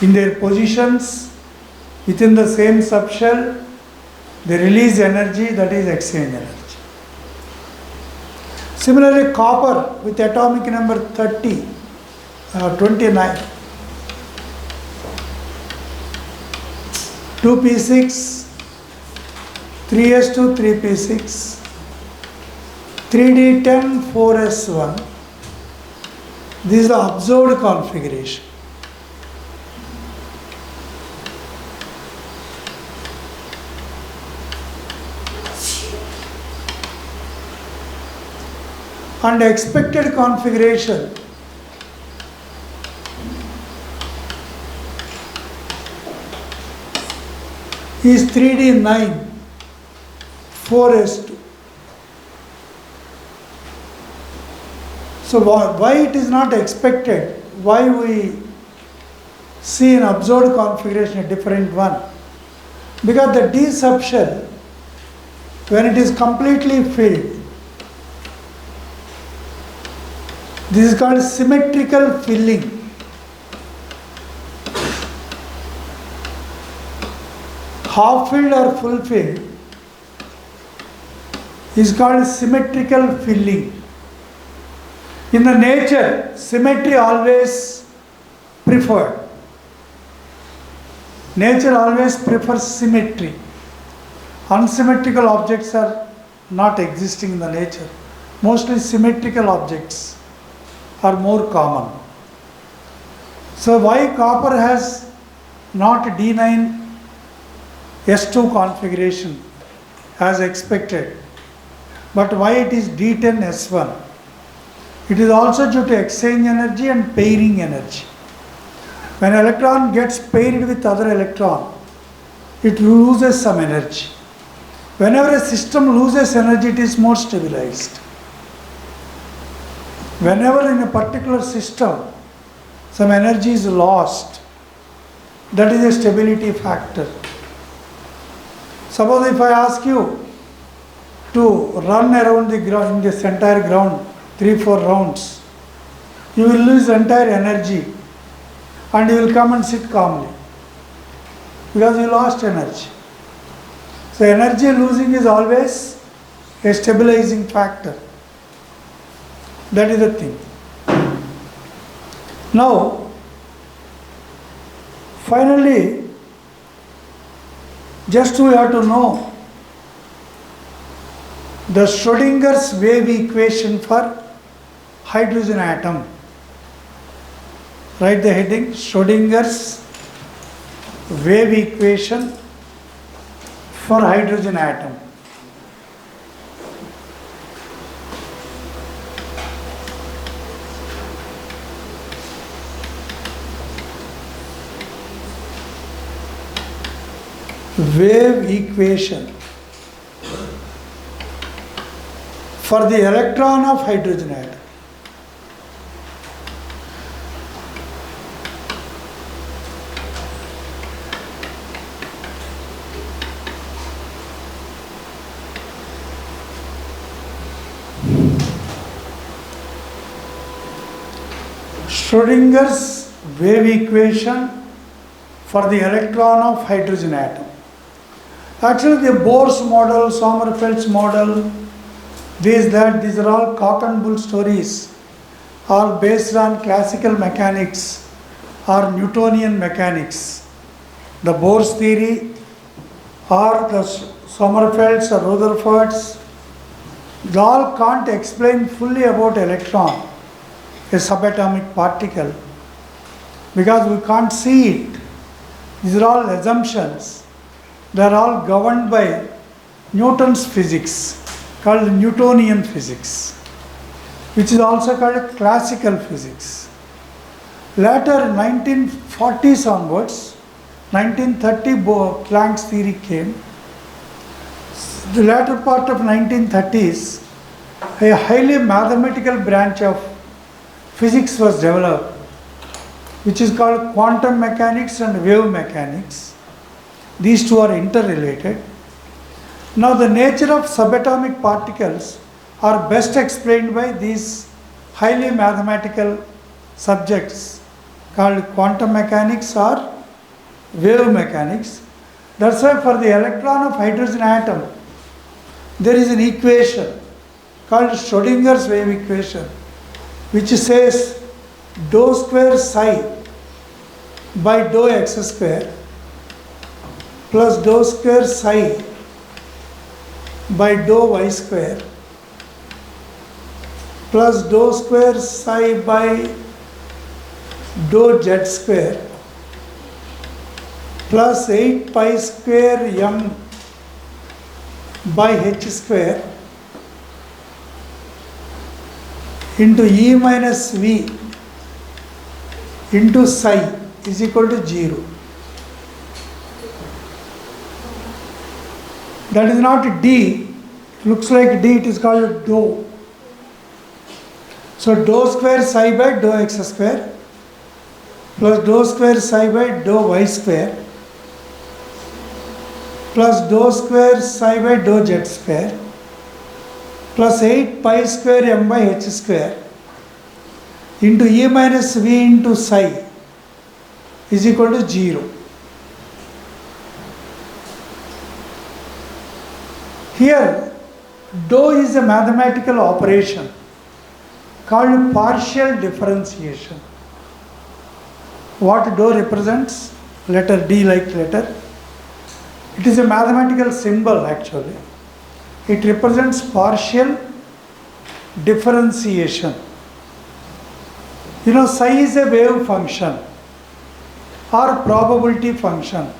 in their positions within the same subshell, they release energy, that is exchange energy. Similarly, copper with atomic number 29, 2p6, 3s2, 3p6, 3d10, 4s1. This is the observed configuration. And expected configuration is 3D9 4s2. So why it is not expected? Why we see an observed configuration a different one? Because the D subshell, when it is completely filled, this is called symmetrical filling. Half filled or full filled is called symmetrical filling. In the nature, symmetry always preferred. Nature always prefers symmetry. Unsymmetrical objects are not existing in the nature. Mostly symmetrical objects are more common. So why copper has not D9 S2 configuration as expected, but why it is D10 S1? It is also due to exchange energy and pairing energy. When electron gets paired with other electron, it loses some energy. Whenever a system loses energy, it is more stabilized. Whenever in a particular system some energy is lost, that is a stability factor. Suppose if I ask you to run around the ground, in this entire ground, 3-4 rounds, you will lose entire energy and you will come and sit calmly because you lost energy. So energy losing is always a stabilizing factor. That is the thing. Now, finally, just we have to know the Schrodinger's wave equation for hydrogen atom. Write the heading, Schrodinger's wave equation for hydrogen atom. Wave equation for the electron of hydrogen atom. Schrodinger's wave equation for the electron of hydrogen atom. Actually, the Bohr's model, Sommerfeld's model, these are all cock and bull stories, are based on classical mechanics or Newtonian mechanics. The Bohr's theory or the Sommerfeld's or Rutherford's, they all can't explain fully about electron, a subatomic particle, because we can't see it. These are all assumptions. They are all governed by Newton's physics, called Newtonian physics, which is also called classical physics. Later, in 1940s onwards, 1930 Planck's theory came. The latter part of 1930s, a highly mathematical branch of physics was developed, which is called quantum mechanics and wave mechanics. These two are interrelated. Now the nature of subatomic particles are best explained by these highly mathematical subjects called quantum mechanics or wave mechanics. That's why for the electron of hydrogen atom, there is an equation called Schrodinger's wave equation, which says dou square psi by dou x square plus dou square psi by dou y square plus dou square psi by dou z square plus 8 pi square m by h square into E minus V into psi is equal to 0. That is not D. It looks like D, it is called dou. So dou square psi by dou x square plus dou square psi by dou y square plus dou square psi by dou z square plus 8 pi square m by h square into E minus V into psi is equal to 0. Here, dou is a mathematical operation called partial differentiation. What dou represents? Letter D like letter. It is a mathematical symbol actually. It represents partial differentiation. You know, psi is a wave function or probability function.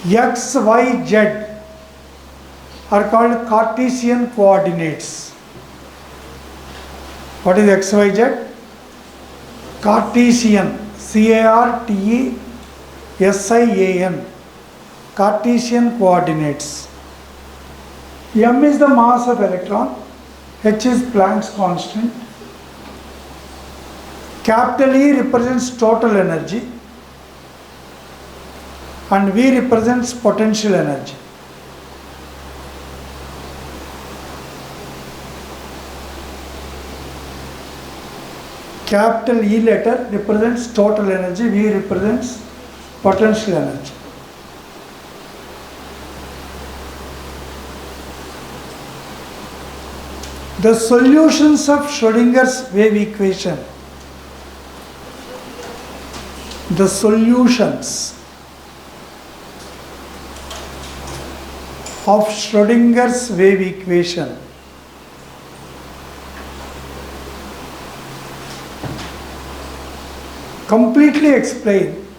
X, Y, Z are called Cartesian coordinates. What is X, Y, Z? Cartesian, C-A-R-T-E-S-I-A-N, Cartesian coordinates. M is the mass of electron, H is Planck's constant, capital E represents total energy and V represents potential energy. Capital E letter represents total energy, V represents potential energy. The solutions of Schrodinger's wave equation. The solutions of Schrodinger's wave equation completely explain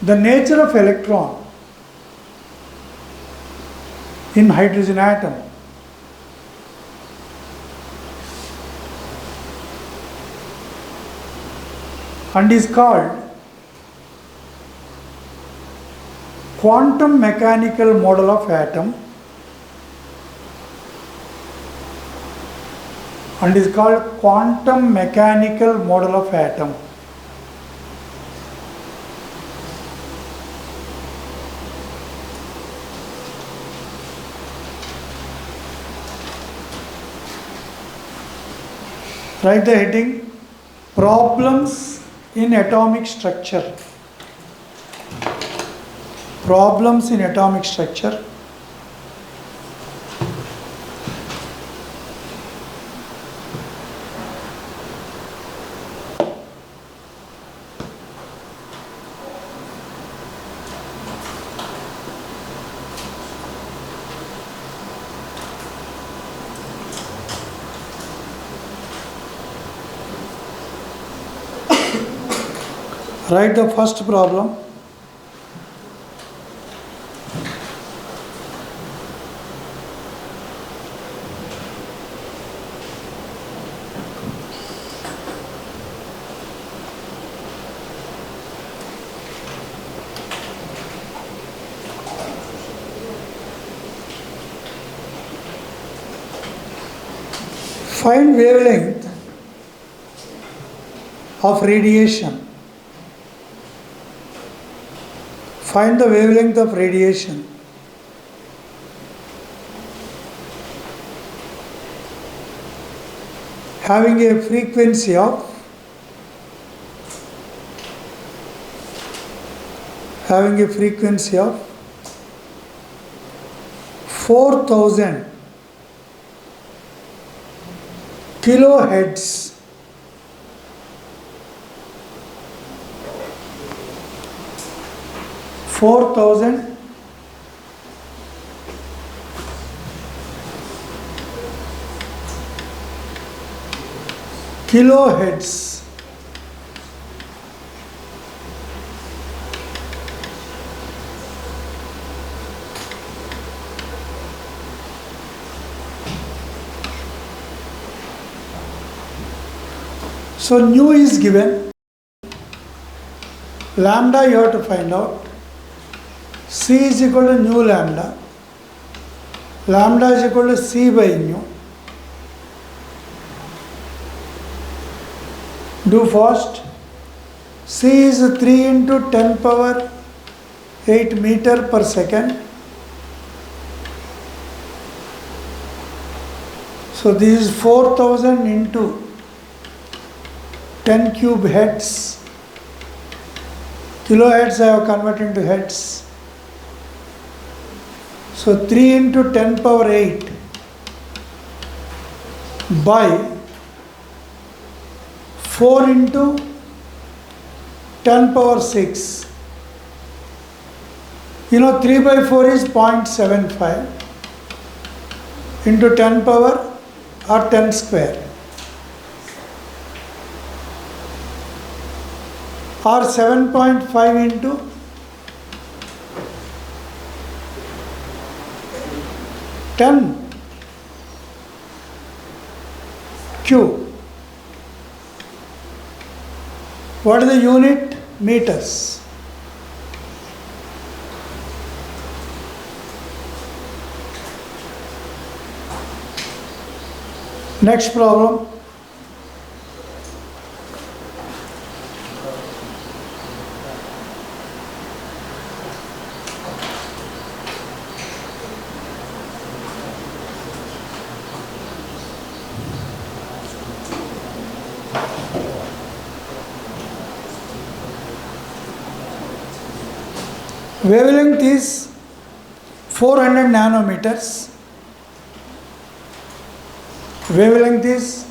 the nature of electron in hydrogen atom. And is called quantum mechanical model of atom and is called quantum mechanical model of atom. Write the heading, problems in atomic structure. Problems in atomic structure. Write the first problem. Find wavelength of radiation. Find the wavelength of radiation. Having a frequency of 4000 kilohertz. 4,000 kilohertz. So nu is given, lambda you have to find out. C is equal to nu lambda. Lambda is equal to C by nu. Do fast. C is 3 into 10 power 8 meter per second. So this is 4000 into 10 cube heads. Kilohertz I have converted into heads. So 3 into 10 power 8 by 4 into 10 power 6. 3 by 4 is 0.75 into 10 power or 10 square. Or 7.5 into 10 cube. What is the unit? Meters. Next problem. Wavelength is 400 nanometers. Wavelength is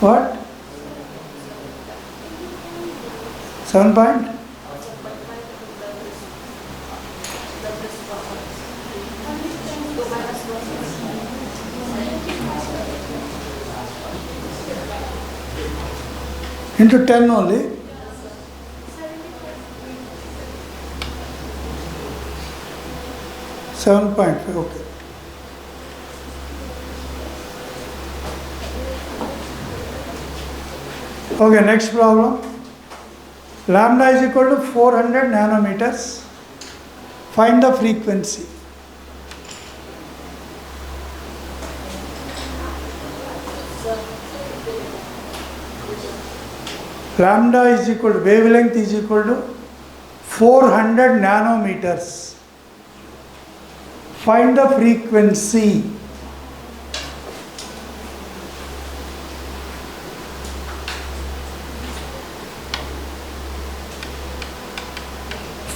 what? 7 point? Into 10 only. Seven point five. Okay. Okay, next problem. Lambda is equal to 400 nanometers. Find the frequency. Lambda is equal to, wavelength is equal to 400 nanometers. Find the frequency.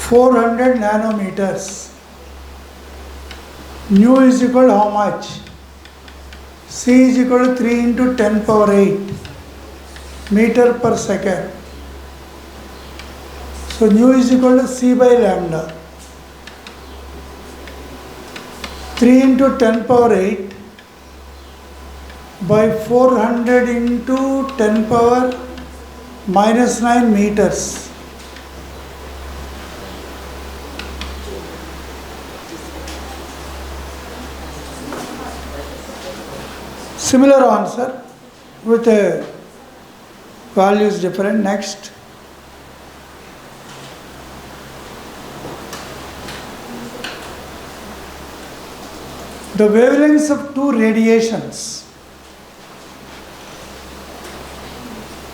(400 nanometers). Nu is equal to how much? C is equal to 3 into 10 power 8 meter per second. So nu is equal to C by lambda. 3 into 10 power 8 by 400 into 10 power minus 9 meters. Similar answer with a values different. Next. The wavelengths of two radiations.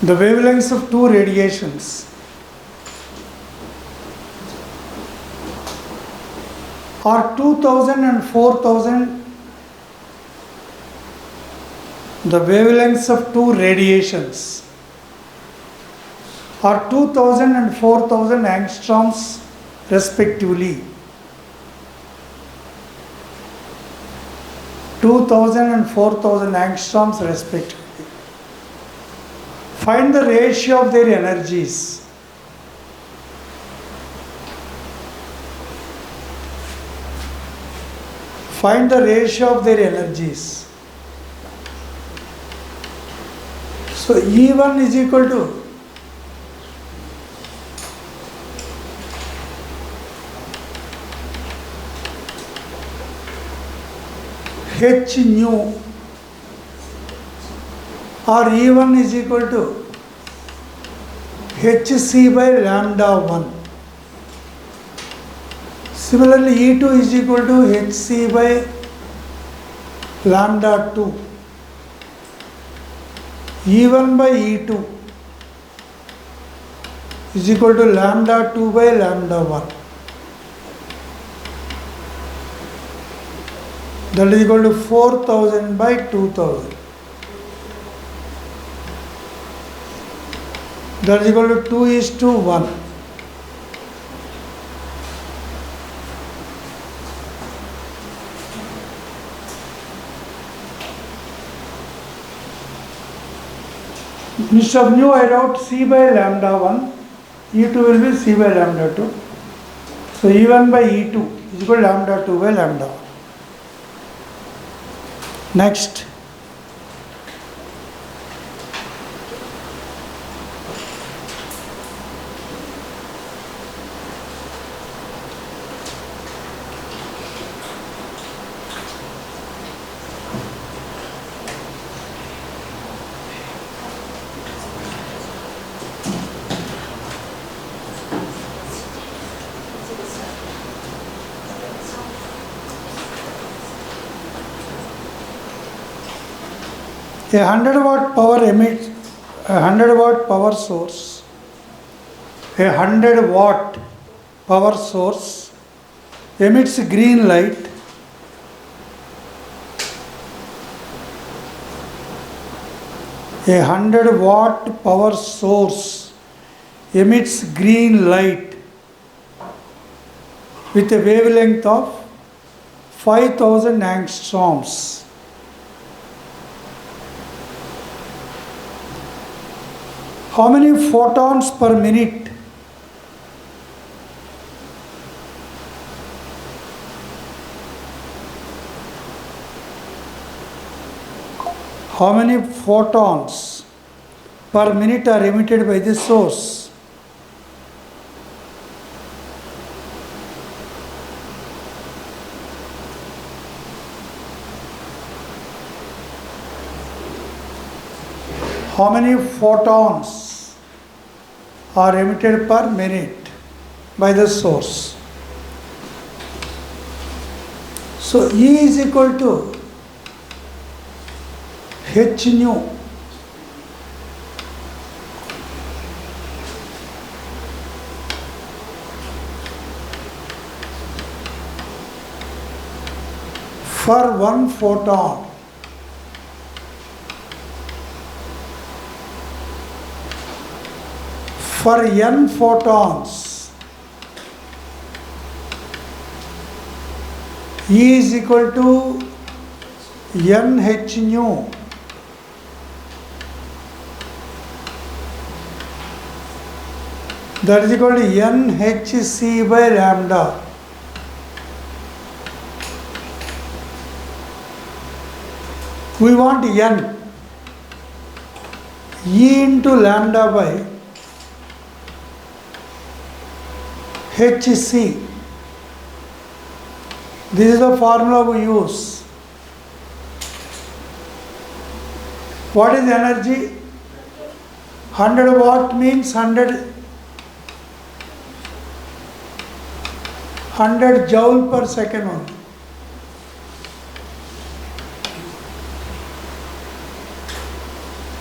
The wavelengths of two radiations are 2000 and 4000. The wavelengths of two radiations are 2000 and 4000 angstroms respectively. 2000 and 4000 angstroms respectively. Find the ratio of their energies. Find the ratio of their energies. So E1 is equal to H nu or E1 is equal to hc by lambda 1. Similarly, E2 is equal to hc by lambda 2. E1 by E2 is equal to lambda 2 by lambda 1. That is equal to 4000 by 2000. That is equal to 2:1. Instead of nu, I wrote C by lambda 1. E2 will be C by lambda 2. So E1 by E2 is equal to lambda 2 by lambda 1. Next. A 100-watt power emits a 100-watt power source. A 100-watt power source emits green light. A 100-watt power source emits green light with a wavelength of 5000 angstroms. How many photons per minute? How many photons per minute are emitted by this source? How many photons are emitted per minute by the source? So E is equal to h nu for one photon. For n photons, E is equal to nh nu. That is equal to nhc by lambda. We want n. E into lambda by hc. This is the formula we use. What is energy? 100 watt means 100 joule per second only.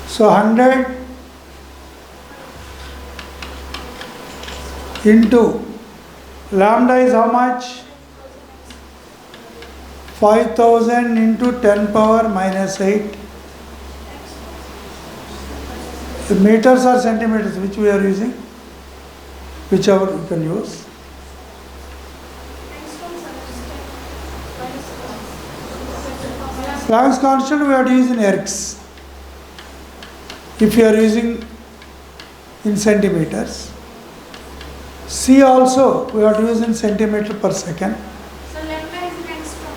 So 100 into lambda is how much? 5000 into 10 power minus 8. The meters or centimeters which we are using? Whichever you can use. Planck's constant we have to use in ergs. If you are using in centimeters. C also we have to use in centimeter per second. So lambda is angstrom.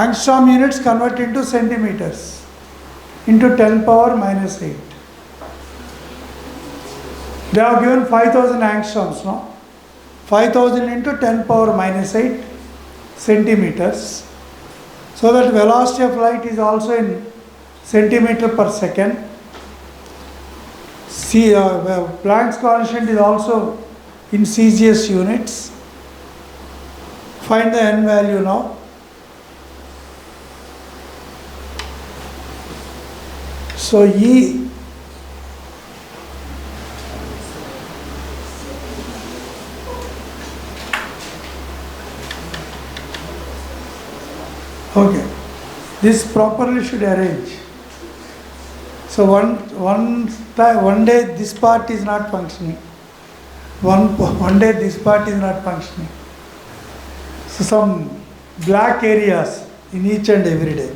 Angstrom units convert into centimeters into 10 power minus 8. They have given 5000 angstroms, no? 5000 into 10 power minus 8 centimeters. So that velocity of light is also in centimeter per second. Planck's constant is also in CGS units. Find the n value now. So E okay, this properly should arrange. So one day this part is not functioning. One day this part is not functioning. So some black areas in each and every day.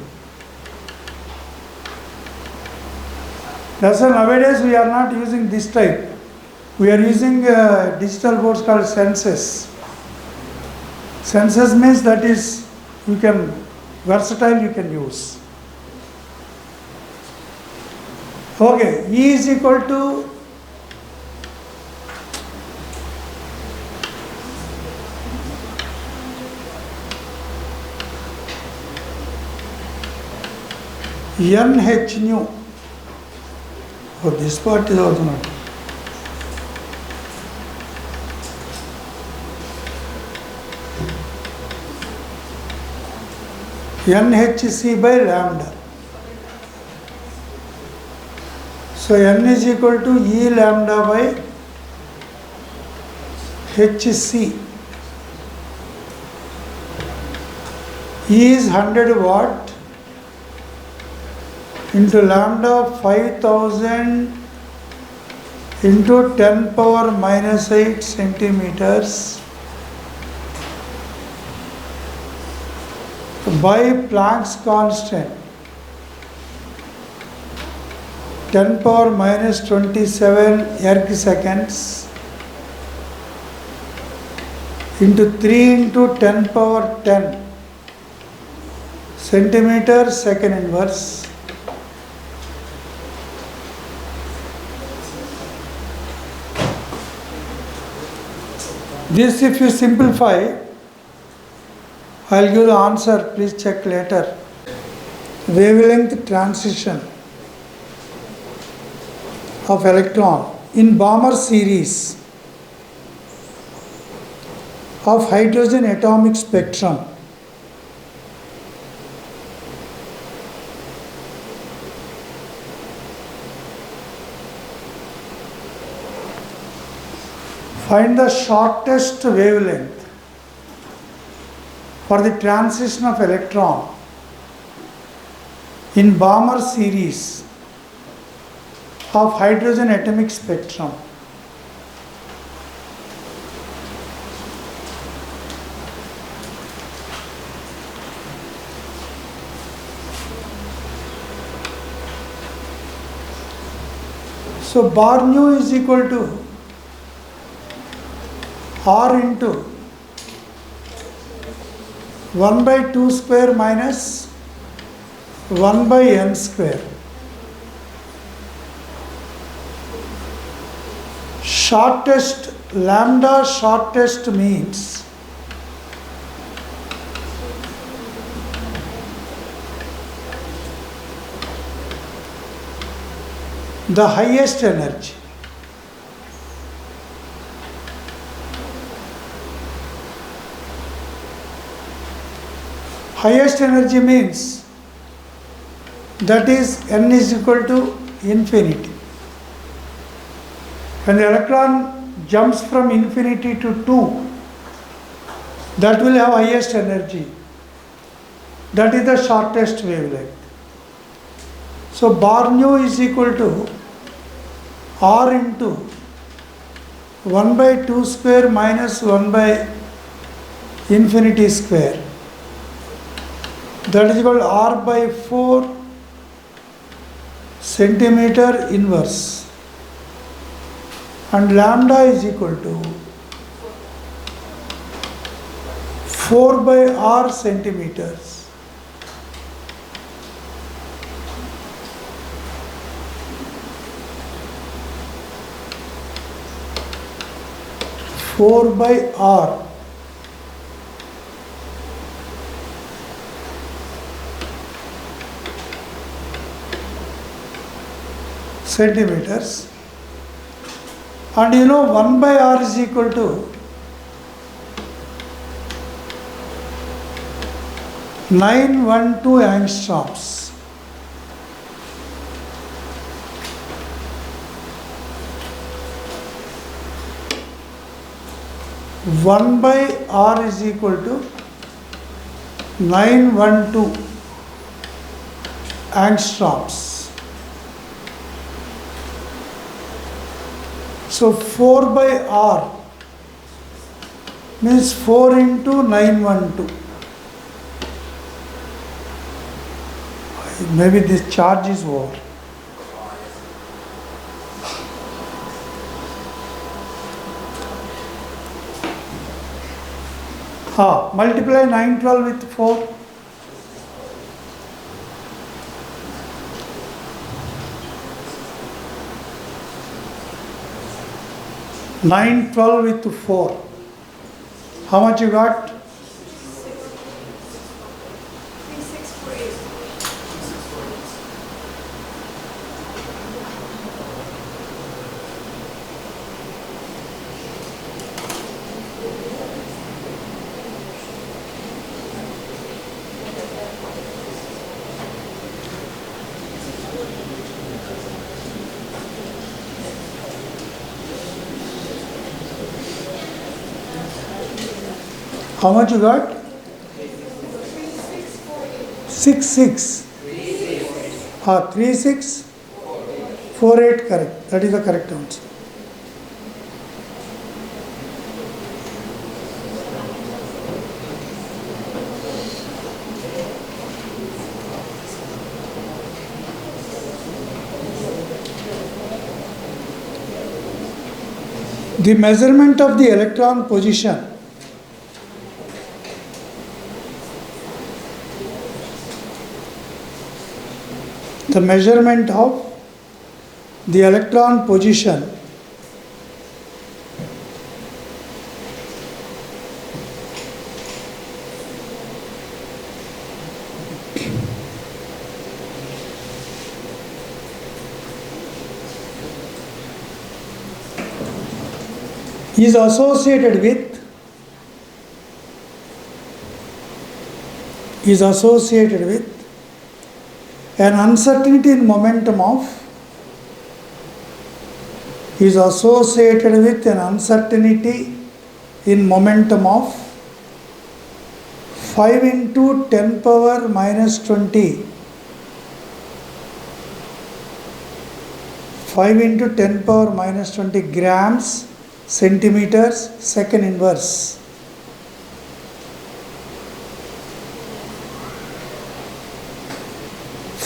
That's why nowadays we are not using this type. We are using digital boards called sensors. Sensors means that is versatile you can use. Okay, E is equal to NH nu. Oh, this part is also not. NHC by lambda. So N is equal to E lambda by HC. E is 100 watt into lambda 5000 into 10 power minus 8 centimeters by Planck's constant 10 power minus 27 erg seconds into 3 into 10 power 10 centimeter second inverse. This if you simplify, I will give the answer, please check later. Wavelength transition of electron in Balmer series of hydrogen atomic spectrum. Find the shortest wavelength for the transition of electron in Balmer series of hydrogen atomic spectrum. So bar nu is equal to R into 1 by 2 square minus 1 by n square. Shortest, lambda shortest means the highest energy. Highest energy means that is n is equal to infinity. When the electron jumps from infinity to 2, that will have highest energy. That is the shortest wavelength. So bar nu is equal to R into 1 by 2 square minus 1 by infinity square. That is equal to R by 4 centimeter inverse. And lambda is equal to 4 by R centimeters. Four by R. centimeters. And you know 1 by r is equal to 912 angstroms. One by r is equal to 912 angstroms. So 4 by r means 4 into 912. Maybe this charge is over. Multiply 912 with 4. Nine 12 with 4. How much you got? 3648. How much you got? 6 6. 3648 correct. That is the correct answer. The measurement of the electron position the measurement of the electron position is associated with an uncertainty in momentum of 5 into 10 power minus 20 grams centimeters second inverse.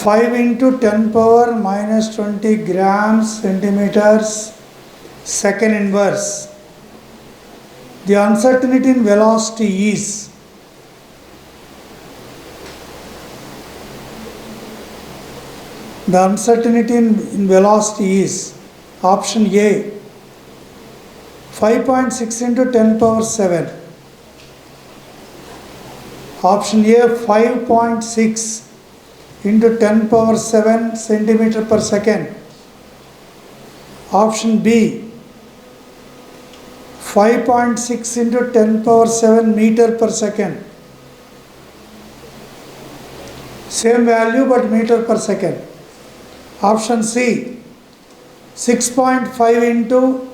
Five into 10 power minus 20 grams centimeters second inverse. The uncertainty in velocity is option A 5.6 into 10 power 7. Option A 5.6 into 10 power 7 centimeter per second. Option B 5.6 into 10 power 7 meter per second. Same value but meter per second. Option C 6.5 into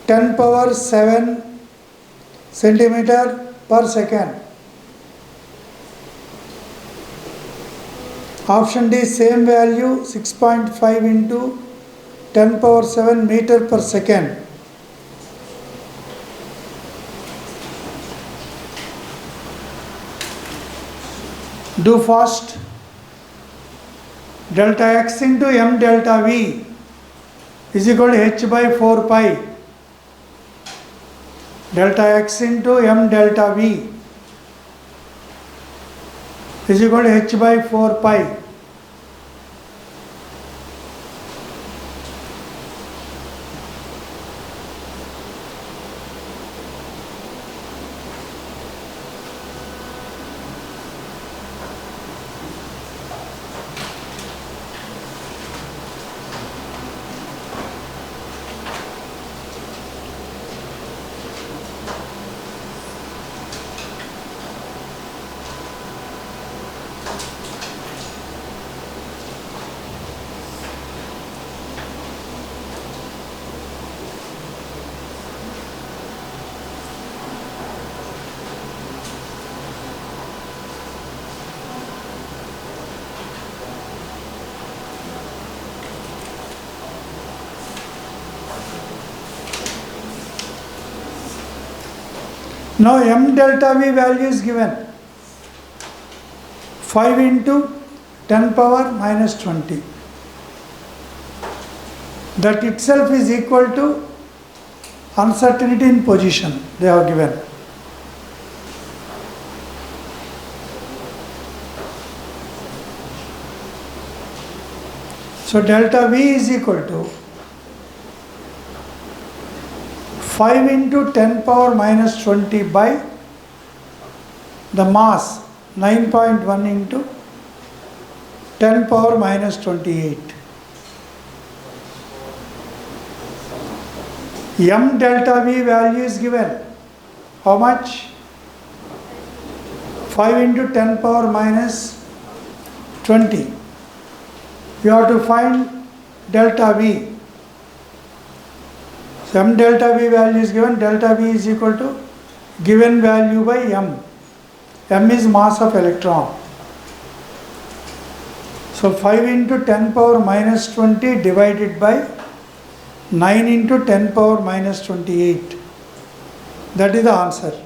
10 power 7 centimeter per second. Option D same value 6.5 into 10 power 7 meter per second. Do fast. Delta x into m delta v is equal to h by 4 pi. Delta x into m delta v is equal to h by 4 pi. Now m delta V value is given 5 into 10 power minus 20. That itself is equal to uncertainty in position they are given. So delta V is equal to 5 into 10 power minus 20 by the mass 9.1 into 10 power minus 28. M delta V value is given. How much? 5 into 10 power minus 20. You have to find delta V. So M delta V value is given. Delta V is equal to given value by M. M is mass of electron. So 5 into 10 power minus 20 divided by 9 into 10 power minus 28. That is the answer.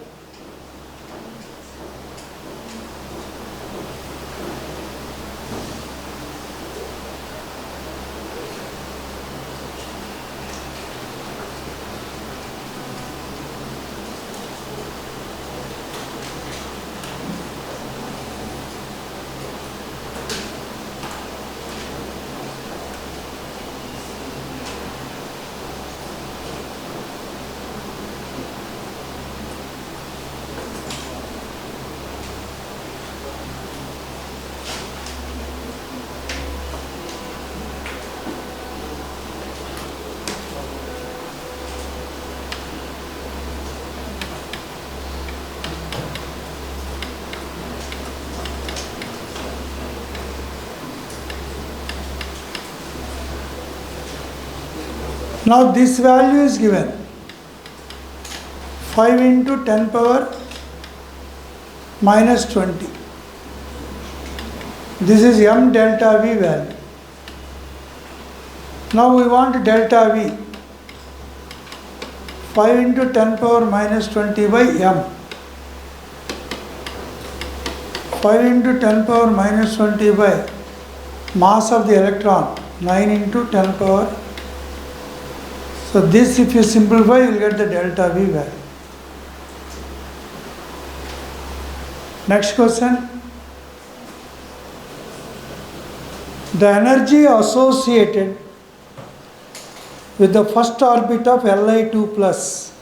Now this value is given 5 into 10 power minus 20. This is M delta V value. Now we want delta V. 5 into 10 power minus 20 by M. 5 into 10 power minus 20 by mass of the electron 9 into 10 power. So this, if you simplify, you will get the delta V value. Next question. The energy associated with the first orbit of Li2 plus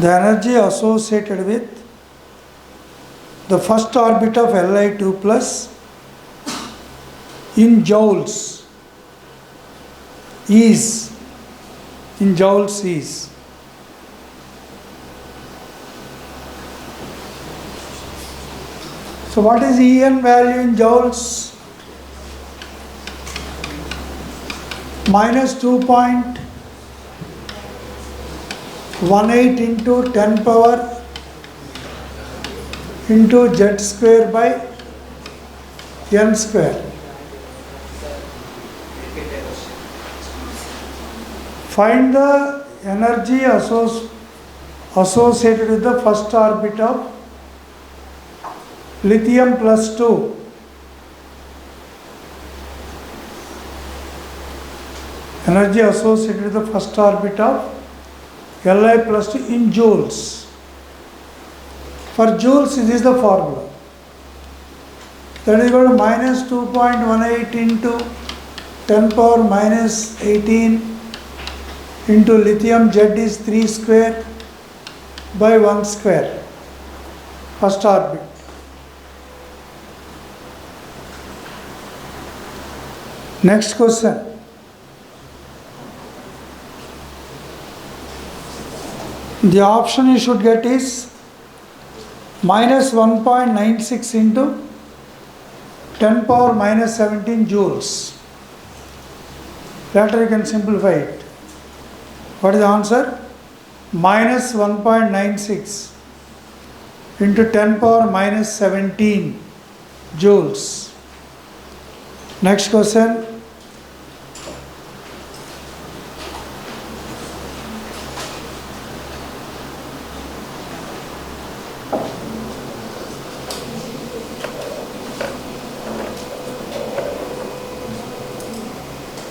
the energy associated with the first orbit of Li2 plus in joules is, so what is En value in joules? Minus 2.18 into 10 power into Z square by N square. Find the energy associated with the first orbit of lithium plus 2. Energy associated with the first orbit of Li plus 2 in joules. For joules, this is the formula. That is equal to minus 2.18 into 10 power minus 18 into lithium Z is 3 square by 1 square. First orbit. Next question. The option you should get is minus 1.96 into 10 power minus 17 joules. Later you can simplify it. What is the answer? Minus 1.96 into 10 power minus 17 joules. Next question.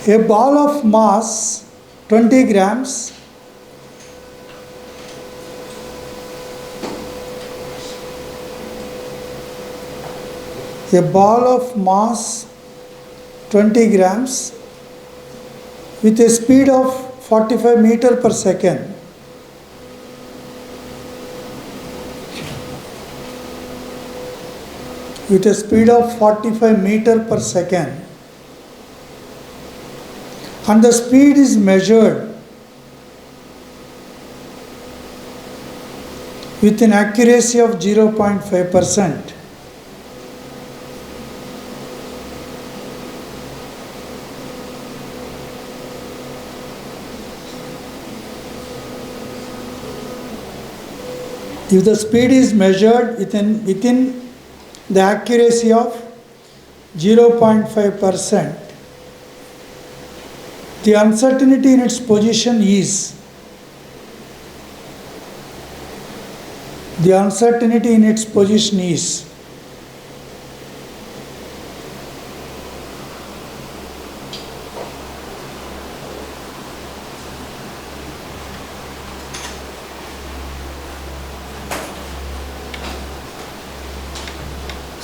A ball of mass 20 grams a ball of mass 20 grams with a speed of 45 meter per second with a speed of 45 meter per second, and the speed is measured with an accuracy of 0.5%. If the speed is measured within the accuracy of 0.5%, the uncertainty in its position is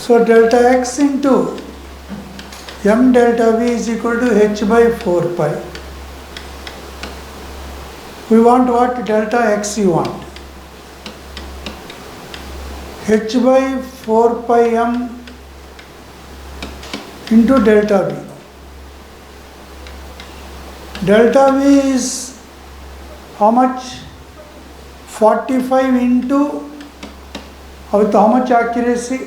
so delta x into m delta v is equal to h by 4 pi. We want what? Delta x you want. H by 4 pi m into delta v. Delta v is how much? 45 into, with how much accuracy?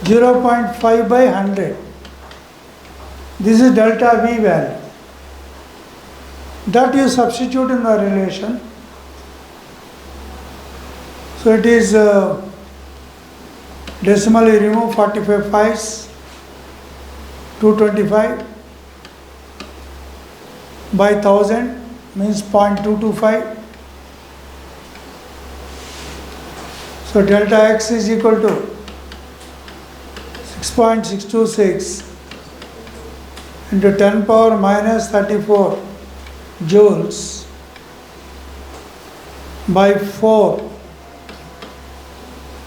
0.5 by 100. This is delta v value. That you substitute in the relation. So it is decimally remove 45 5s, 225 by 1000 means 0.225. So delta x is equal to 6.626 into 10 power minus 34 joules by 4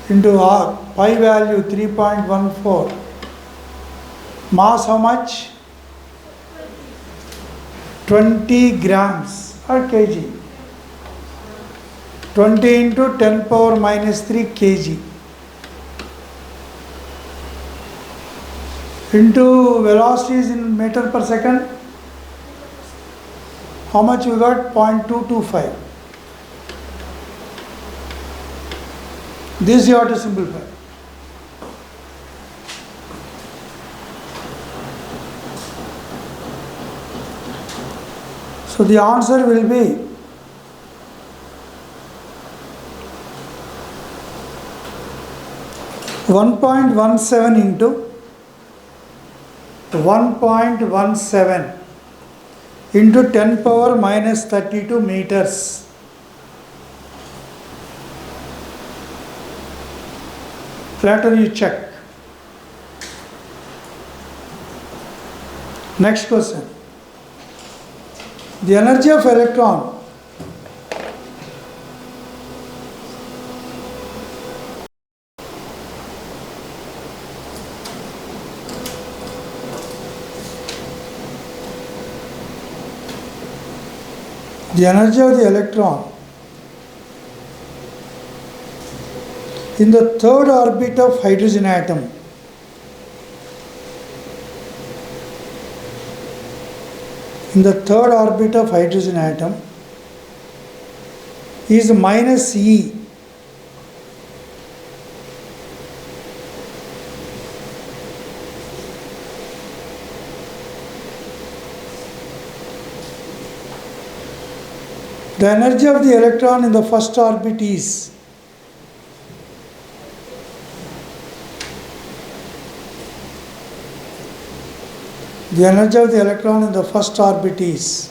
into r, pi value 3.14. Mass how much? 20 grams or kg. 20 into 10 power minus 3 kg. Into velocity is in meter per second. How much we got? 0.225. This you have to simplify. So the answer will be 1.17 into 1.17 into 10 power minus 32 meters. Later you check. Next question. The energy of electron the energy of the electron in the third orbit of hydrogen atom is minus E. The energy of the electron in the first orbit is The energy of the electron in the first orbit is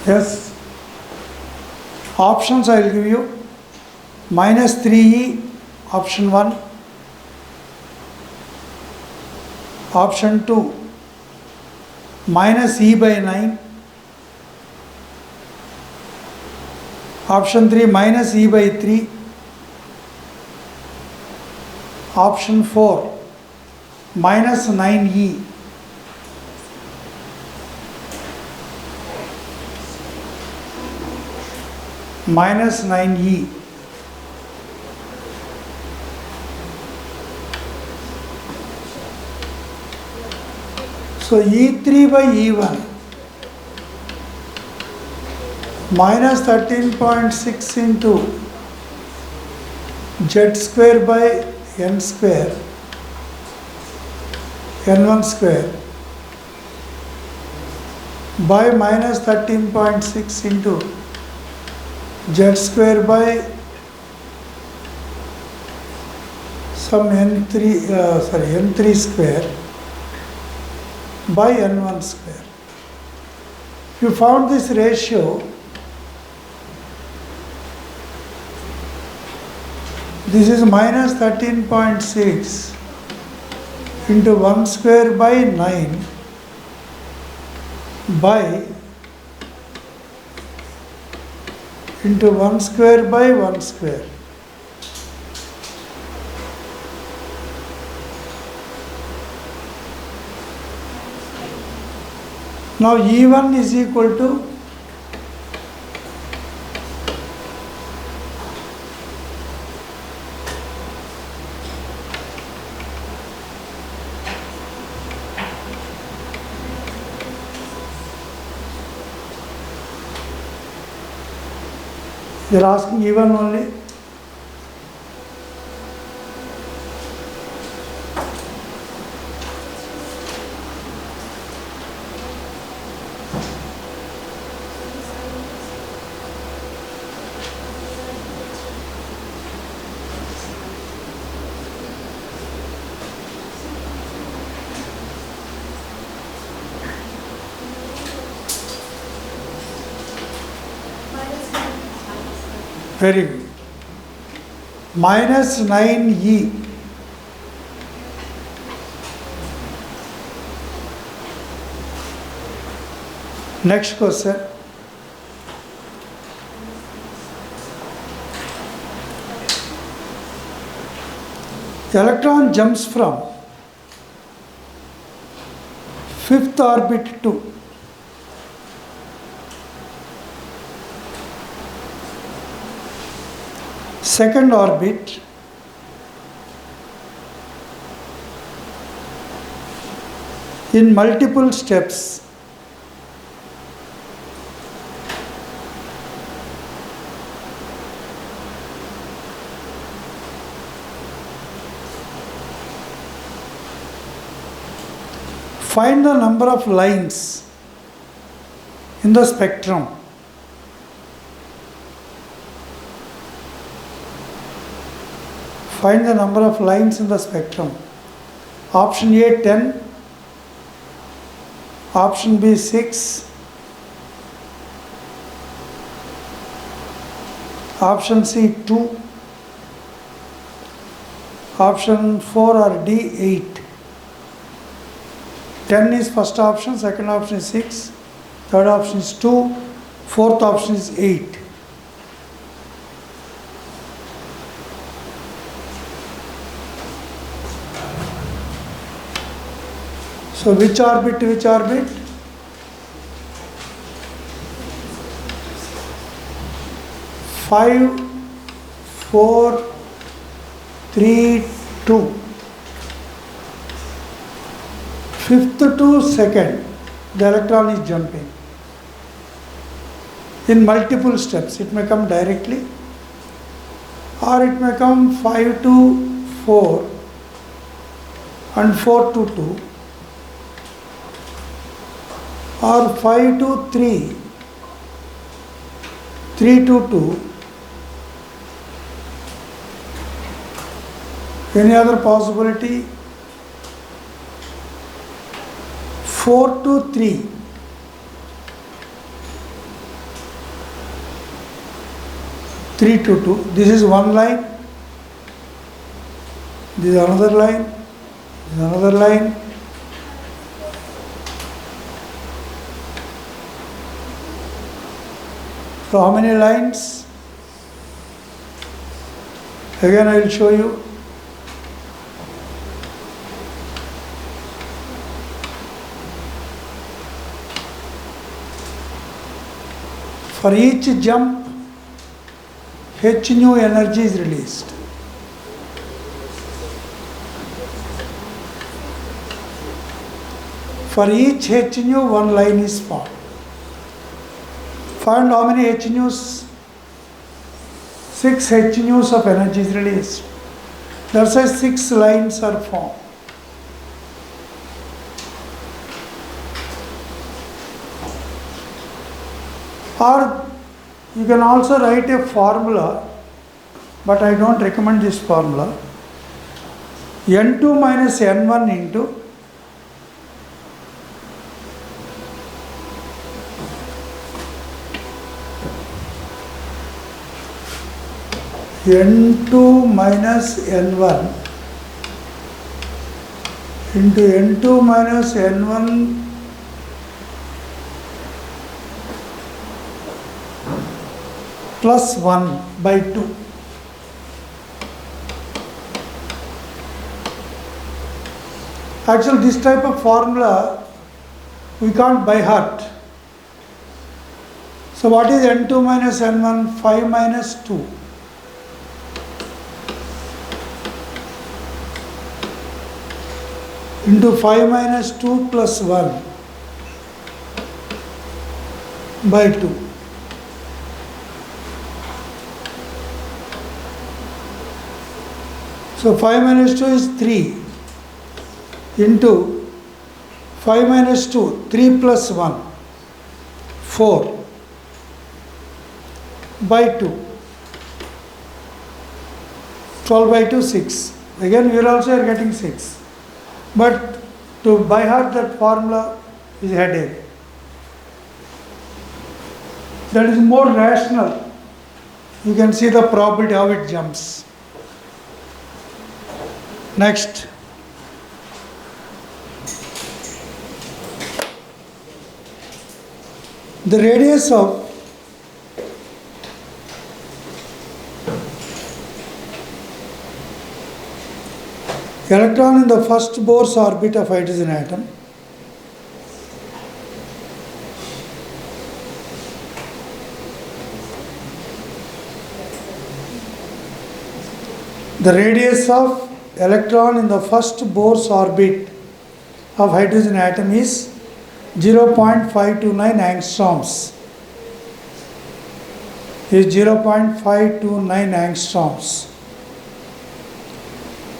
yes. Options I will give you. Minus 3e, option 1. Option 2, minus e by 9. Option 3, minus e by 3. Option 4, minus 9e. Minus 9e. So E3 by E1 minus 13.6 into Z square by N square, N1 square by minus 13.6 into Z square by some N3 square by N1 square. If you found this ratio, this is minus 13.6 into 1 square by 9 by into 1 square by 1 square. Now E1 is equal to they are asking E1 only. Very good. Minus 9e. Next question. The electron jumps from fifth orbit to second orbit in multiple steps. Find the number of lines in the spectrum. Find the number of lines in the spectrum. Option A 10, option B 6, option C 2, option 4 or D 8. 10 is first option, second option is 6, third option is 2, fourth option is 8. So which orbit to which orbit? Five, 4, 3, 2. Fifth to second, the electron is jumping in multiple steps. It may come directly or it may come 5 to 4 and 4 to 2 or 5 to 3, 3 to 2, any other possibility? 4 to 3, 3 to 2, this is one line, this is another line, this is another line. So how many lines? Again I will show you. For each jump, h nu energy is released. For each h nu, one line is formed. Find how many h nus? 6 h nus of energy is released. That's why 6 lines are formed. Or you can also write a formula, but I don't recommend this formula. N2 minus N1 into N2 minus N1 into N2 minus N1 plus 1 by 2. Actually, this type of formula we can't by heart. So what is N2 minus N1? 5 minus 2. Into 5 minus 2 plus 1 by 2. So 5 minus 2 is 3 into 5 minus 2, 3 plus 1, 4 by 2. 12 by 2, 6. Again, you also are getting 6. But to by heart that formula is headache. That is more rational. You can see the probability how it jumps. Next. The radius of electron in the first Bohr's orbit of hydrogen atom the radius of electron in the first Bohr's orbit of hydrogen atom is 0.529 angstroms. Is 0.529 angstroms.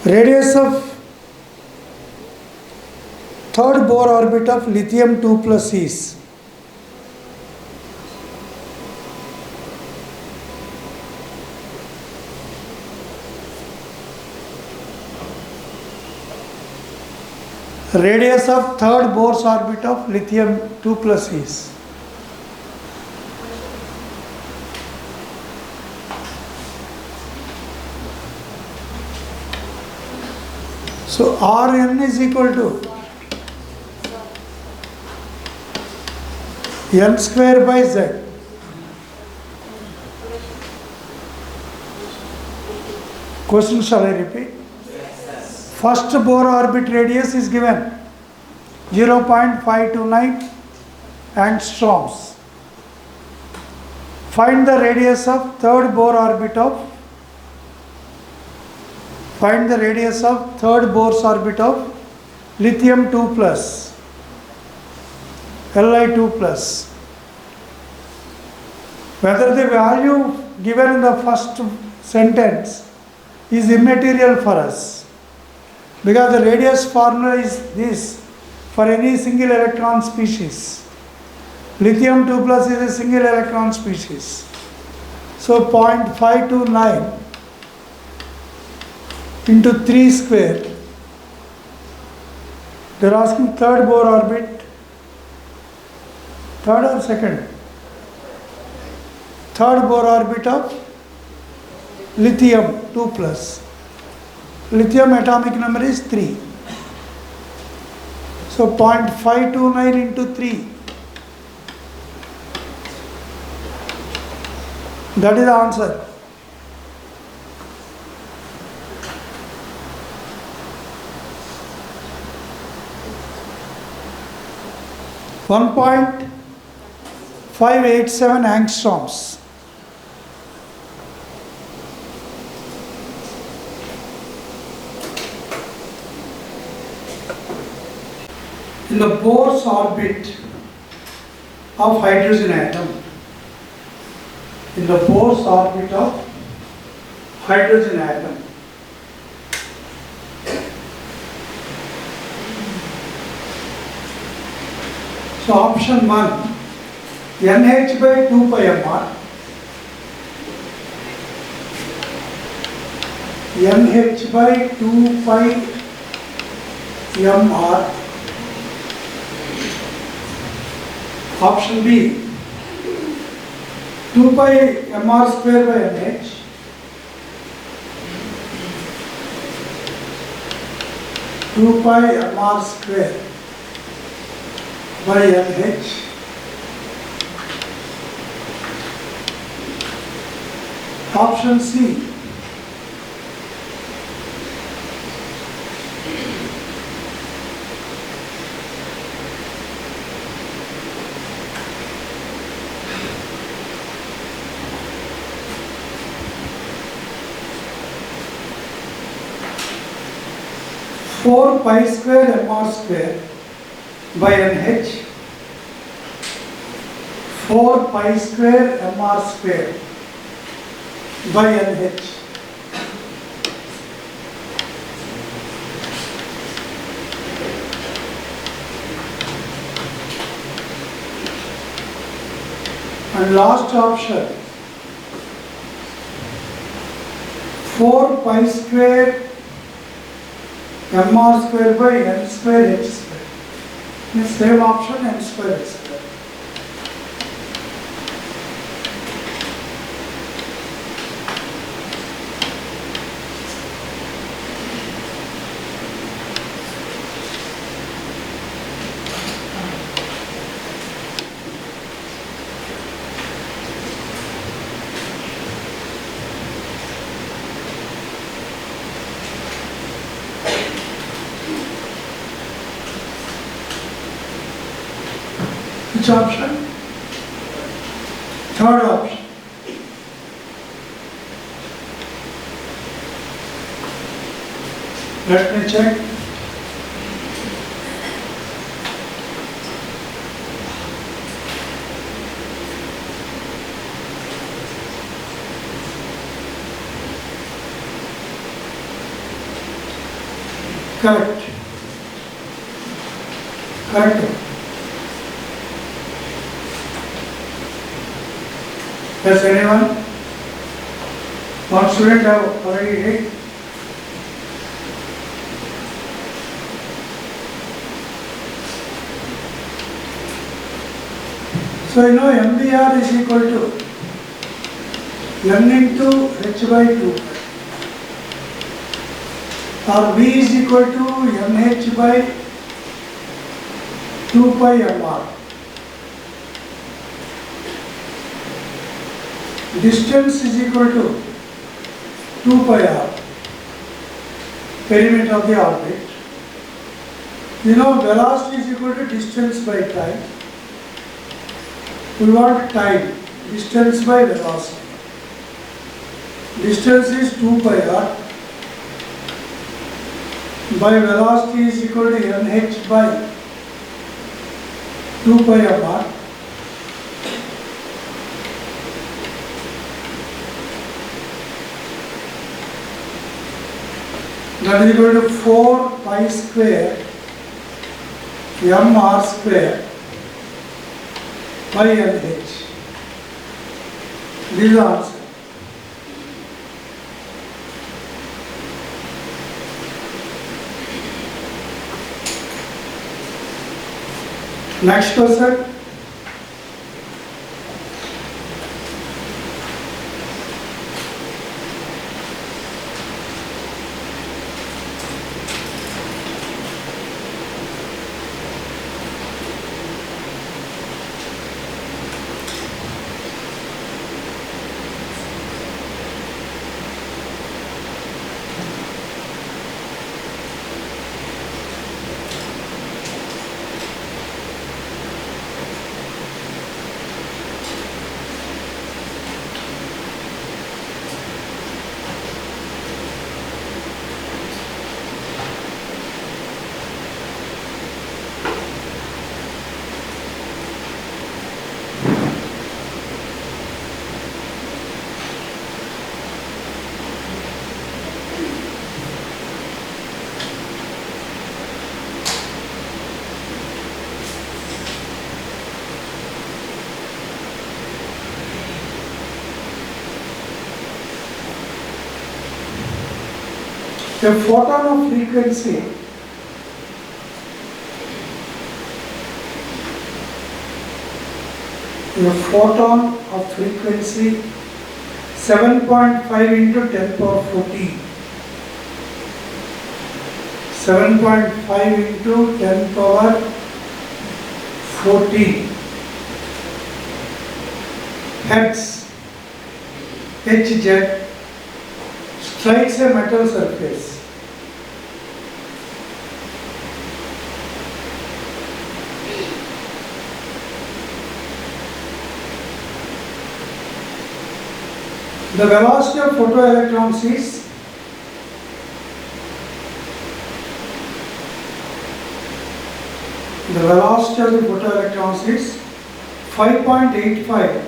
Radius of third Bohr orbit of lithium 2 plus is radius of third Bohr's orbit of lithium 2 plus is so Rn is equal to n square by z. Question shall I repeat? First Bohr orbit radius is given 0.529 angstroms. Find the radius of third Bohr orbit of Bohr's orbit of lithium 2 plus Li 2 plus. Whether the value given in the first sentence is immaterial for us, because the radius formula is this for any single electron species. Lithium 2 plus is a single electron species. So 0.529 into 3 square. They are asking third Bohr orbit. Third or second? Third Bohr orbit of lithium 2 plus. Lithium atomic number is 3. So 0.529 into 3. That is the answer. One 1.587 angstroms. In the Bohr's orbit of hydrogen atom. In the Bohr's orbit of hydrogen atom. So option 1, NH by 2 pi mr, NH by 2 pi mr. Option B, 2 pi mr square by NH, two pi mr square by NH. Option C, four pi square mr square by NH, 4 pi square mr square by NH. And last option, 4 pi square mr square by n square h square. The same option, n square h square. Which option? Third option. Let me check. Correct. Correct. Has anyone? One student have already hit? So you know MBR is equal to n into h by 2 or V is equal to nh by 2 pi mr. Distance is equal to 2 pi r, perimeter of the orbit. You know velocity is equal to distance by time. We want time, distance by velocity. Distance is 2 pi r by velocity is equal to nh by 2 pi mr. That is equal to 4 pi square mr square by LH. This is the answer. Next question. A photon of frequency a photon of frequency 7.5 into 10 power 14. 7.5 into 10 power 14 hertz Hz strikes a metal surface. The velocity of photoelectrons is the velocity of the photoelectrons is 5.85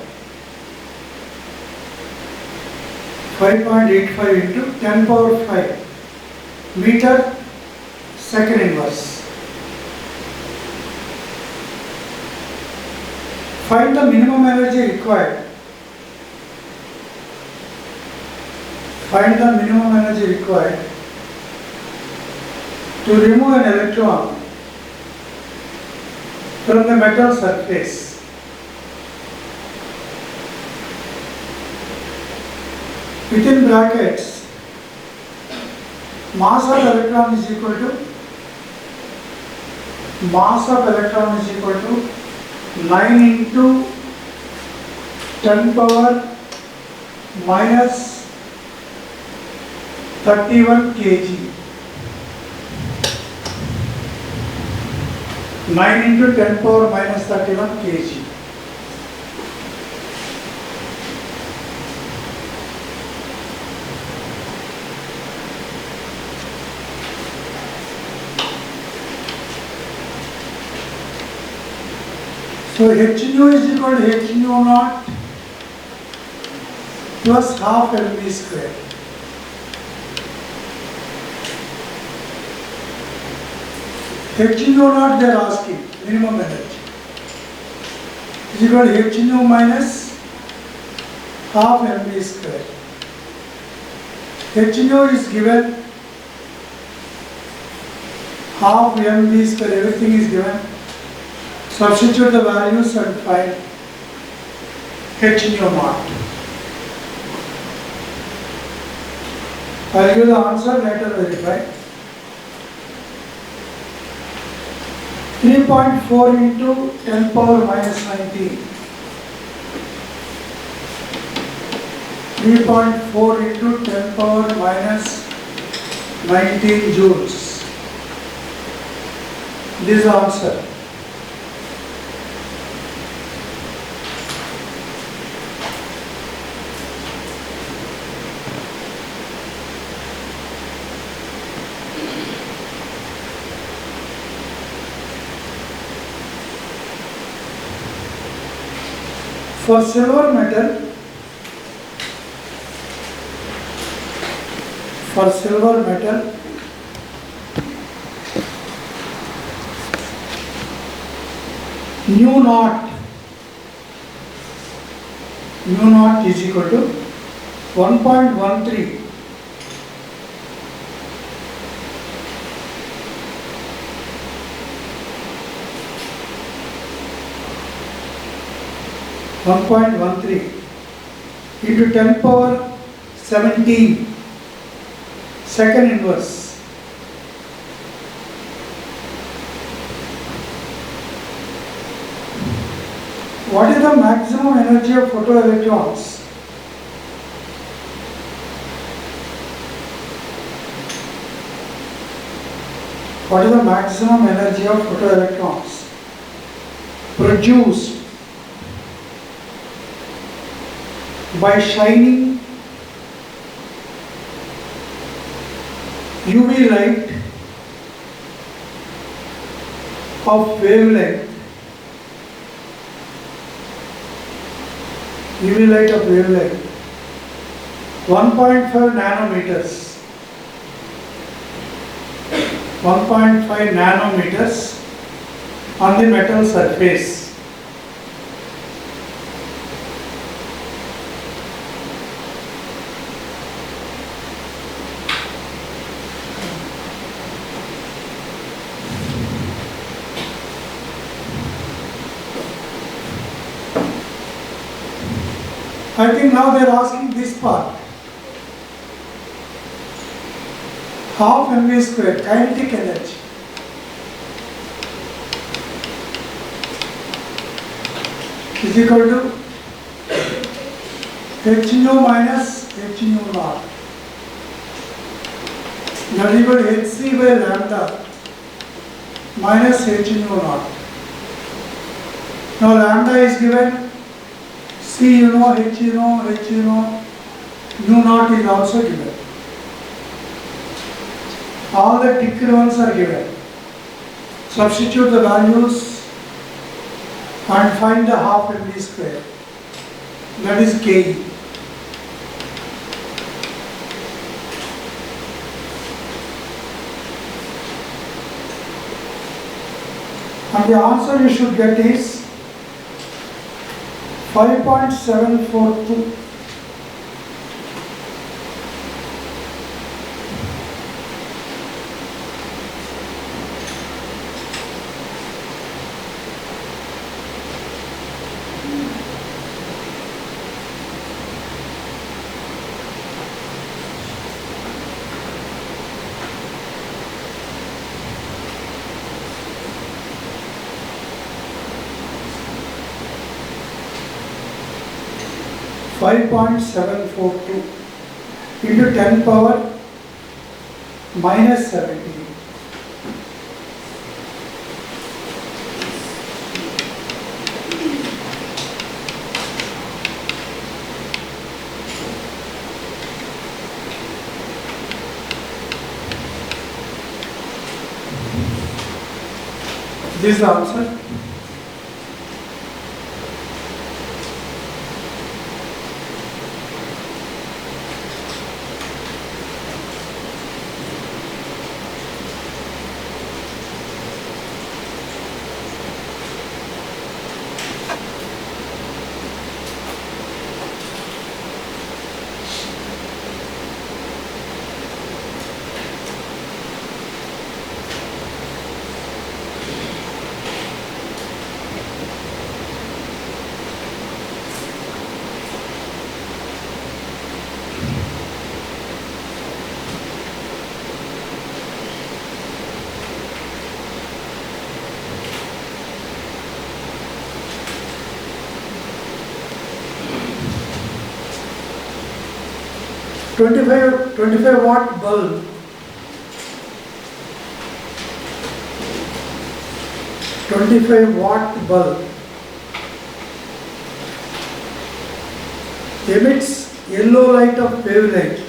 into 10 power 5 meter second inverse. Find the minimum energy required. Find the minimum energy required to remove an electron from the metal surface. Within brackets, mass of electron is equal to 9 into 10 power minus 31 kg. 9 into 10 power minus 31 kg. So h nu is equal to h nu naught plus half mv square. H nu naught they are asking minimum energy is equal to h nu minus half mv square. H nu is given half mv square, everything is given. Substitute the values and find h nu naught. I will give the answer, later verify. 3.4 into 10 power minus 19. 3.4 into 10 power minus 19 joules. This is the answer. For silver metal, nu naught mu naught is equal to 1.13 into 10 power 17 second inverse. What is the maximum energy of photoelectrons? What is the maximum energy of photoelectrons produced by shining UV light of wavelength UV light of wavelength 1.5 nanometers 1.5 nanometers on the metal surface. I think now they are asking this part. Half mv square kinetic energy. Is equal to h nu minus h nu naught. That is equal to hc by lambda minus h nu naught. Now lambda is given. C you know, H you know, H you know, nu naught is also given. All the ticked ones are given. Substitute the values and find the half mv square. That is Ke. And the answer you should get is 5.742. into 10 power minus 17. This is the answer. Twenty-five watt bulb emits yellow light of wavelength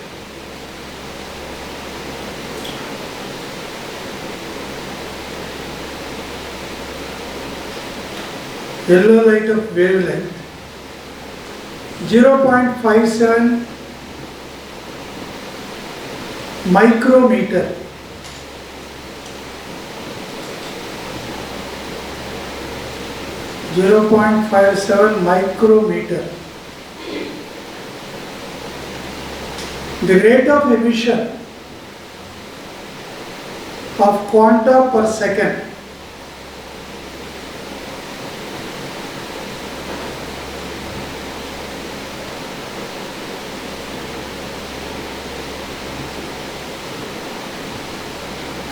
yellow light of wavelength 0.57 micrometer. (0.57 micrometer) The rate of emission of quanta per second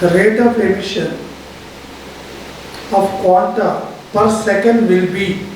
the rate of emission of quanta per second will be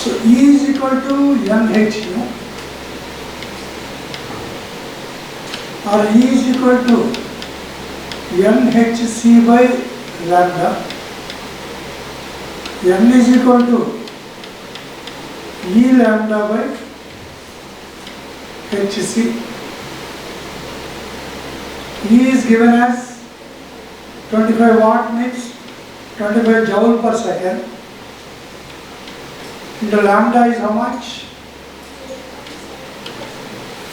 so E is equal to NH, no? Or E is equal to NHC by lambda. N is equal to E lambda by HC. E is given as 25 watt means 25 joule per second. The lambda is how much?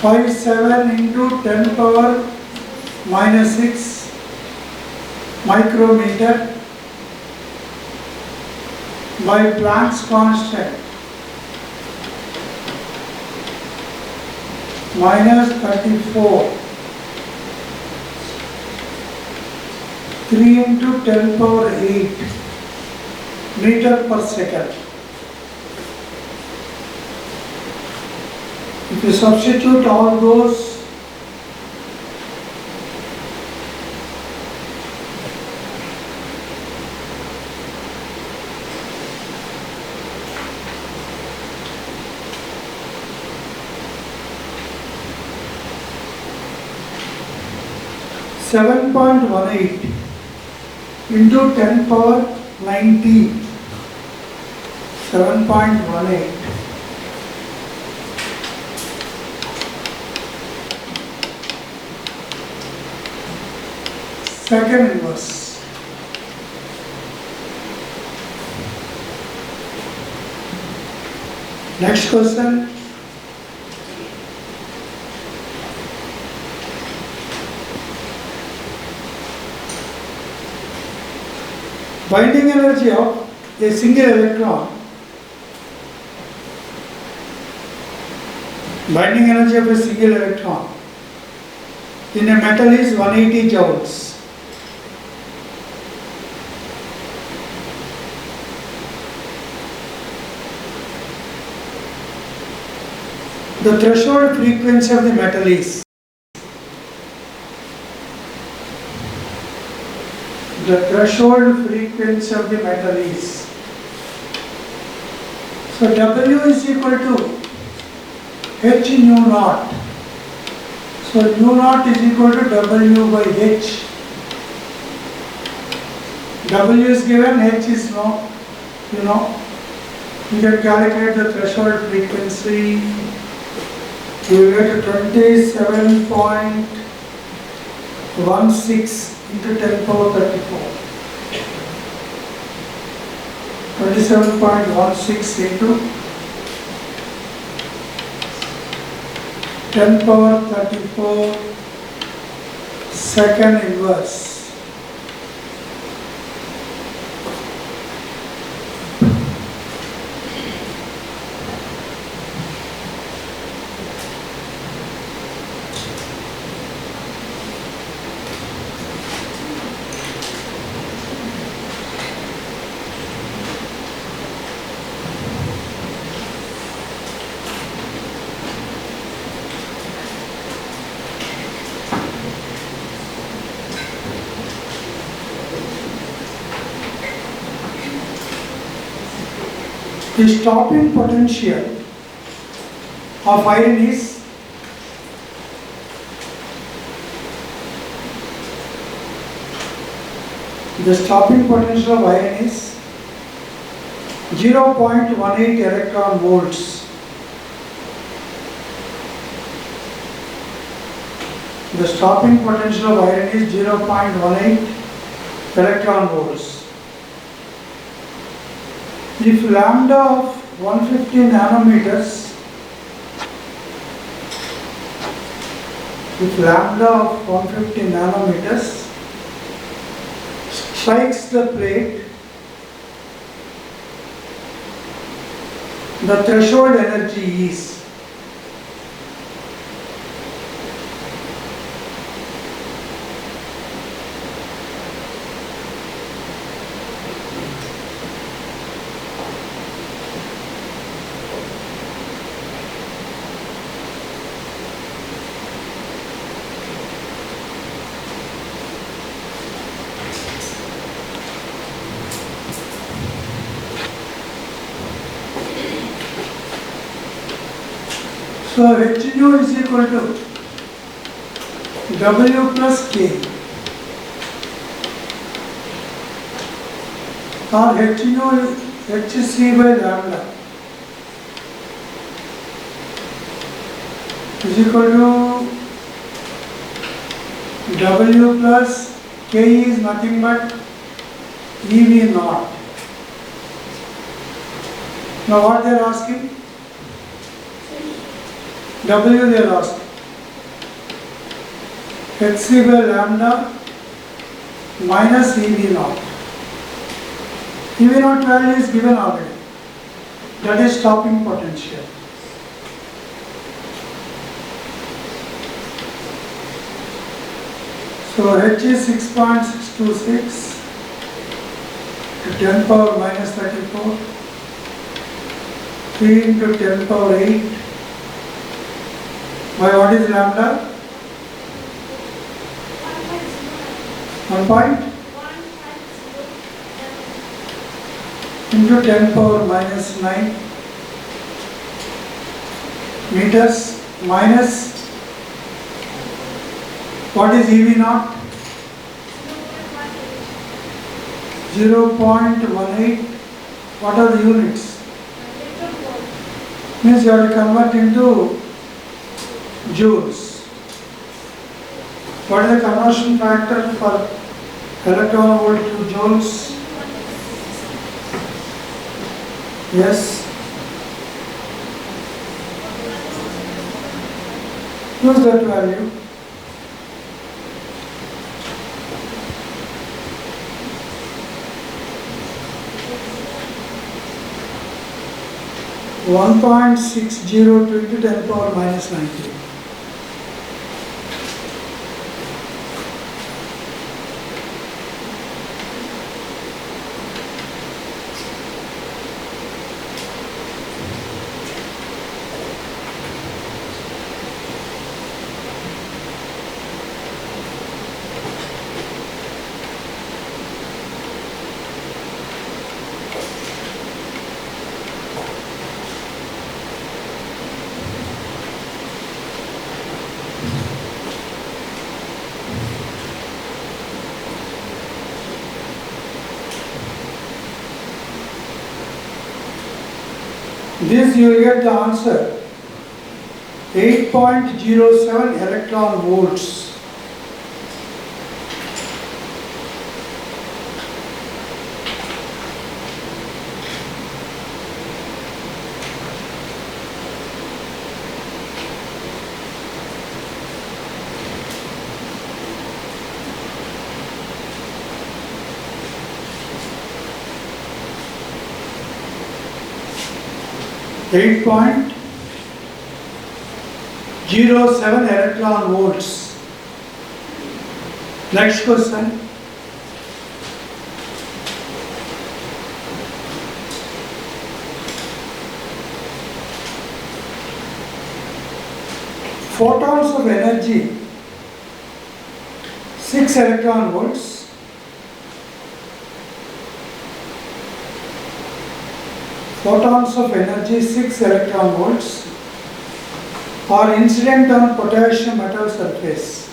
57 into 10 power minus 6 micrometer by Planck's constant minus 34 3 into 10 power 8 meter per second. If you substitute all those, .18 into 10 power 19, 7.18. Second inverse. Next question. Binding energy of a single electron. Binding energy of a single electron in a metal is 180 joules. The threshold frequency of the metal is so W is equal to H nu naught. So nu naught is equal to W by H. W is given, H is no, you know. You can calculate the threshold frequency. You will get 27.16 into 10 power 34. 27.16 into 10 power 34 second inverse. The stopping potential of iron is the stopping potential of iron is 0.18 electron volts. The stopping potential of iron is 0.18 electron volts. If lambda of 150 nanometers, strikes the plate, the threshold energy is so H nu is equal to W plus K or H nu is HC by lambda is equal to W plus K is nothing but EV naught. Now what they are asking? W they are asking. HC by lambda minus EV naught. EV naught value is given already. That is stopping potential. So H is 6.626 to 10 power minus 34, 3 into 10 power 8. By what is lambda? 1 point into 10 power minus 9 meters minus what is EV naught? 0.18. What are the units? Means you have to convert into joules. What is the conversion factor for electron volt to joules? Yes. Use that value. One 1.60 into 10 power minus 19. This you will get the answer 8.07 electron volts. Eight point 07 electron volts. Next question. Photons of energy 6 electron volts. Photons of energy 6 electron volts are incident on potassium metal surface.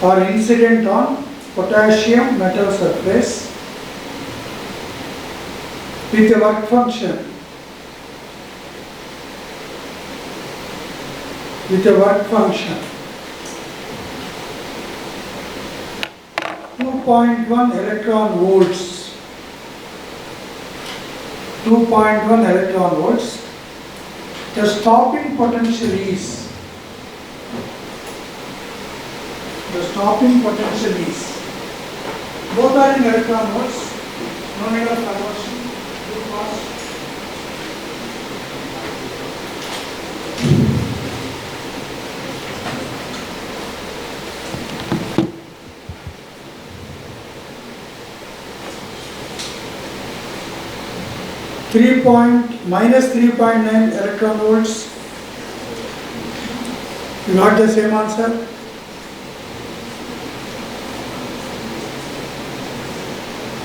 Are incident on potassium metal surface with a work function with a work function 2.1 electron volts. 2.1 electron volts. The stopping potential is both are in electron volts, no need of conversion, too fast. -3.9 electron volts. You got the same answer?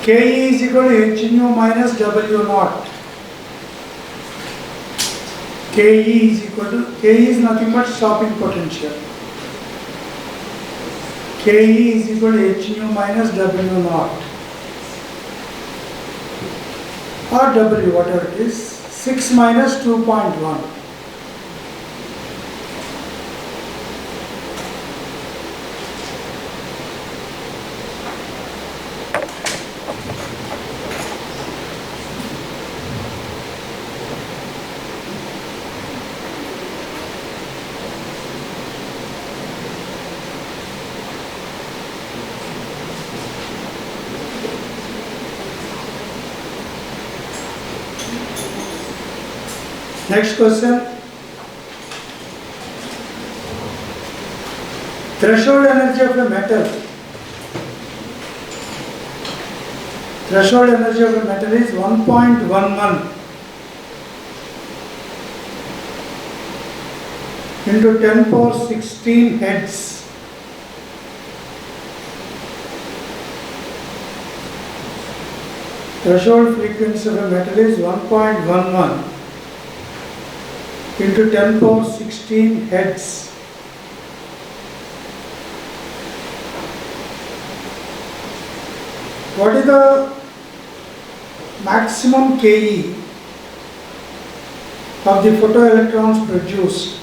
Ke is equal to h nu minus W naught. Ke is nothing but stopping potential. Ke is equal to h nu minus W naught. Or W, whatever it is, 6 minus 2.1. Next question. Threshold energy of a metal. Threshold energy of a metal is 1.11 into 10 power 16 heads. Threshold frequency of a metal is 1.11 into 10 power 16 heads. What is the maximum Ke of the photoelectrons produced?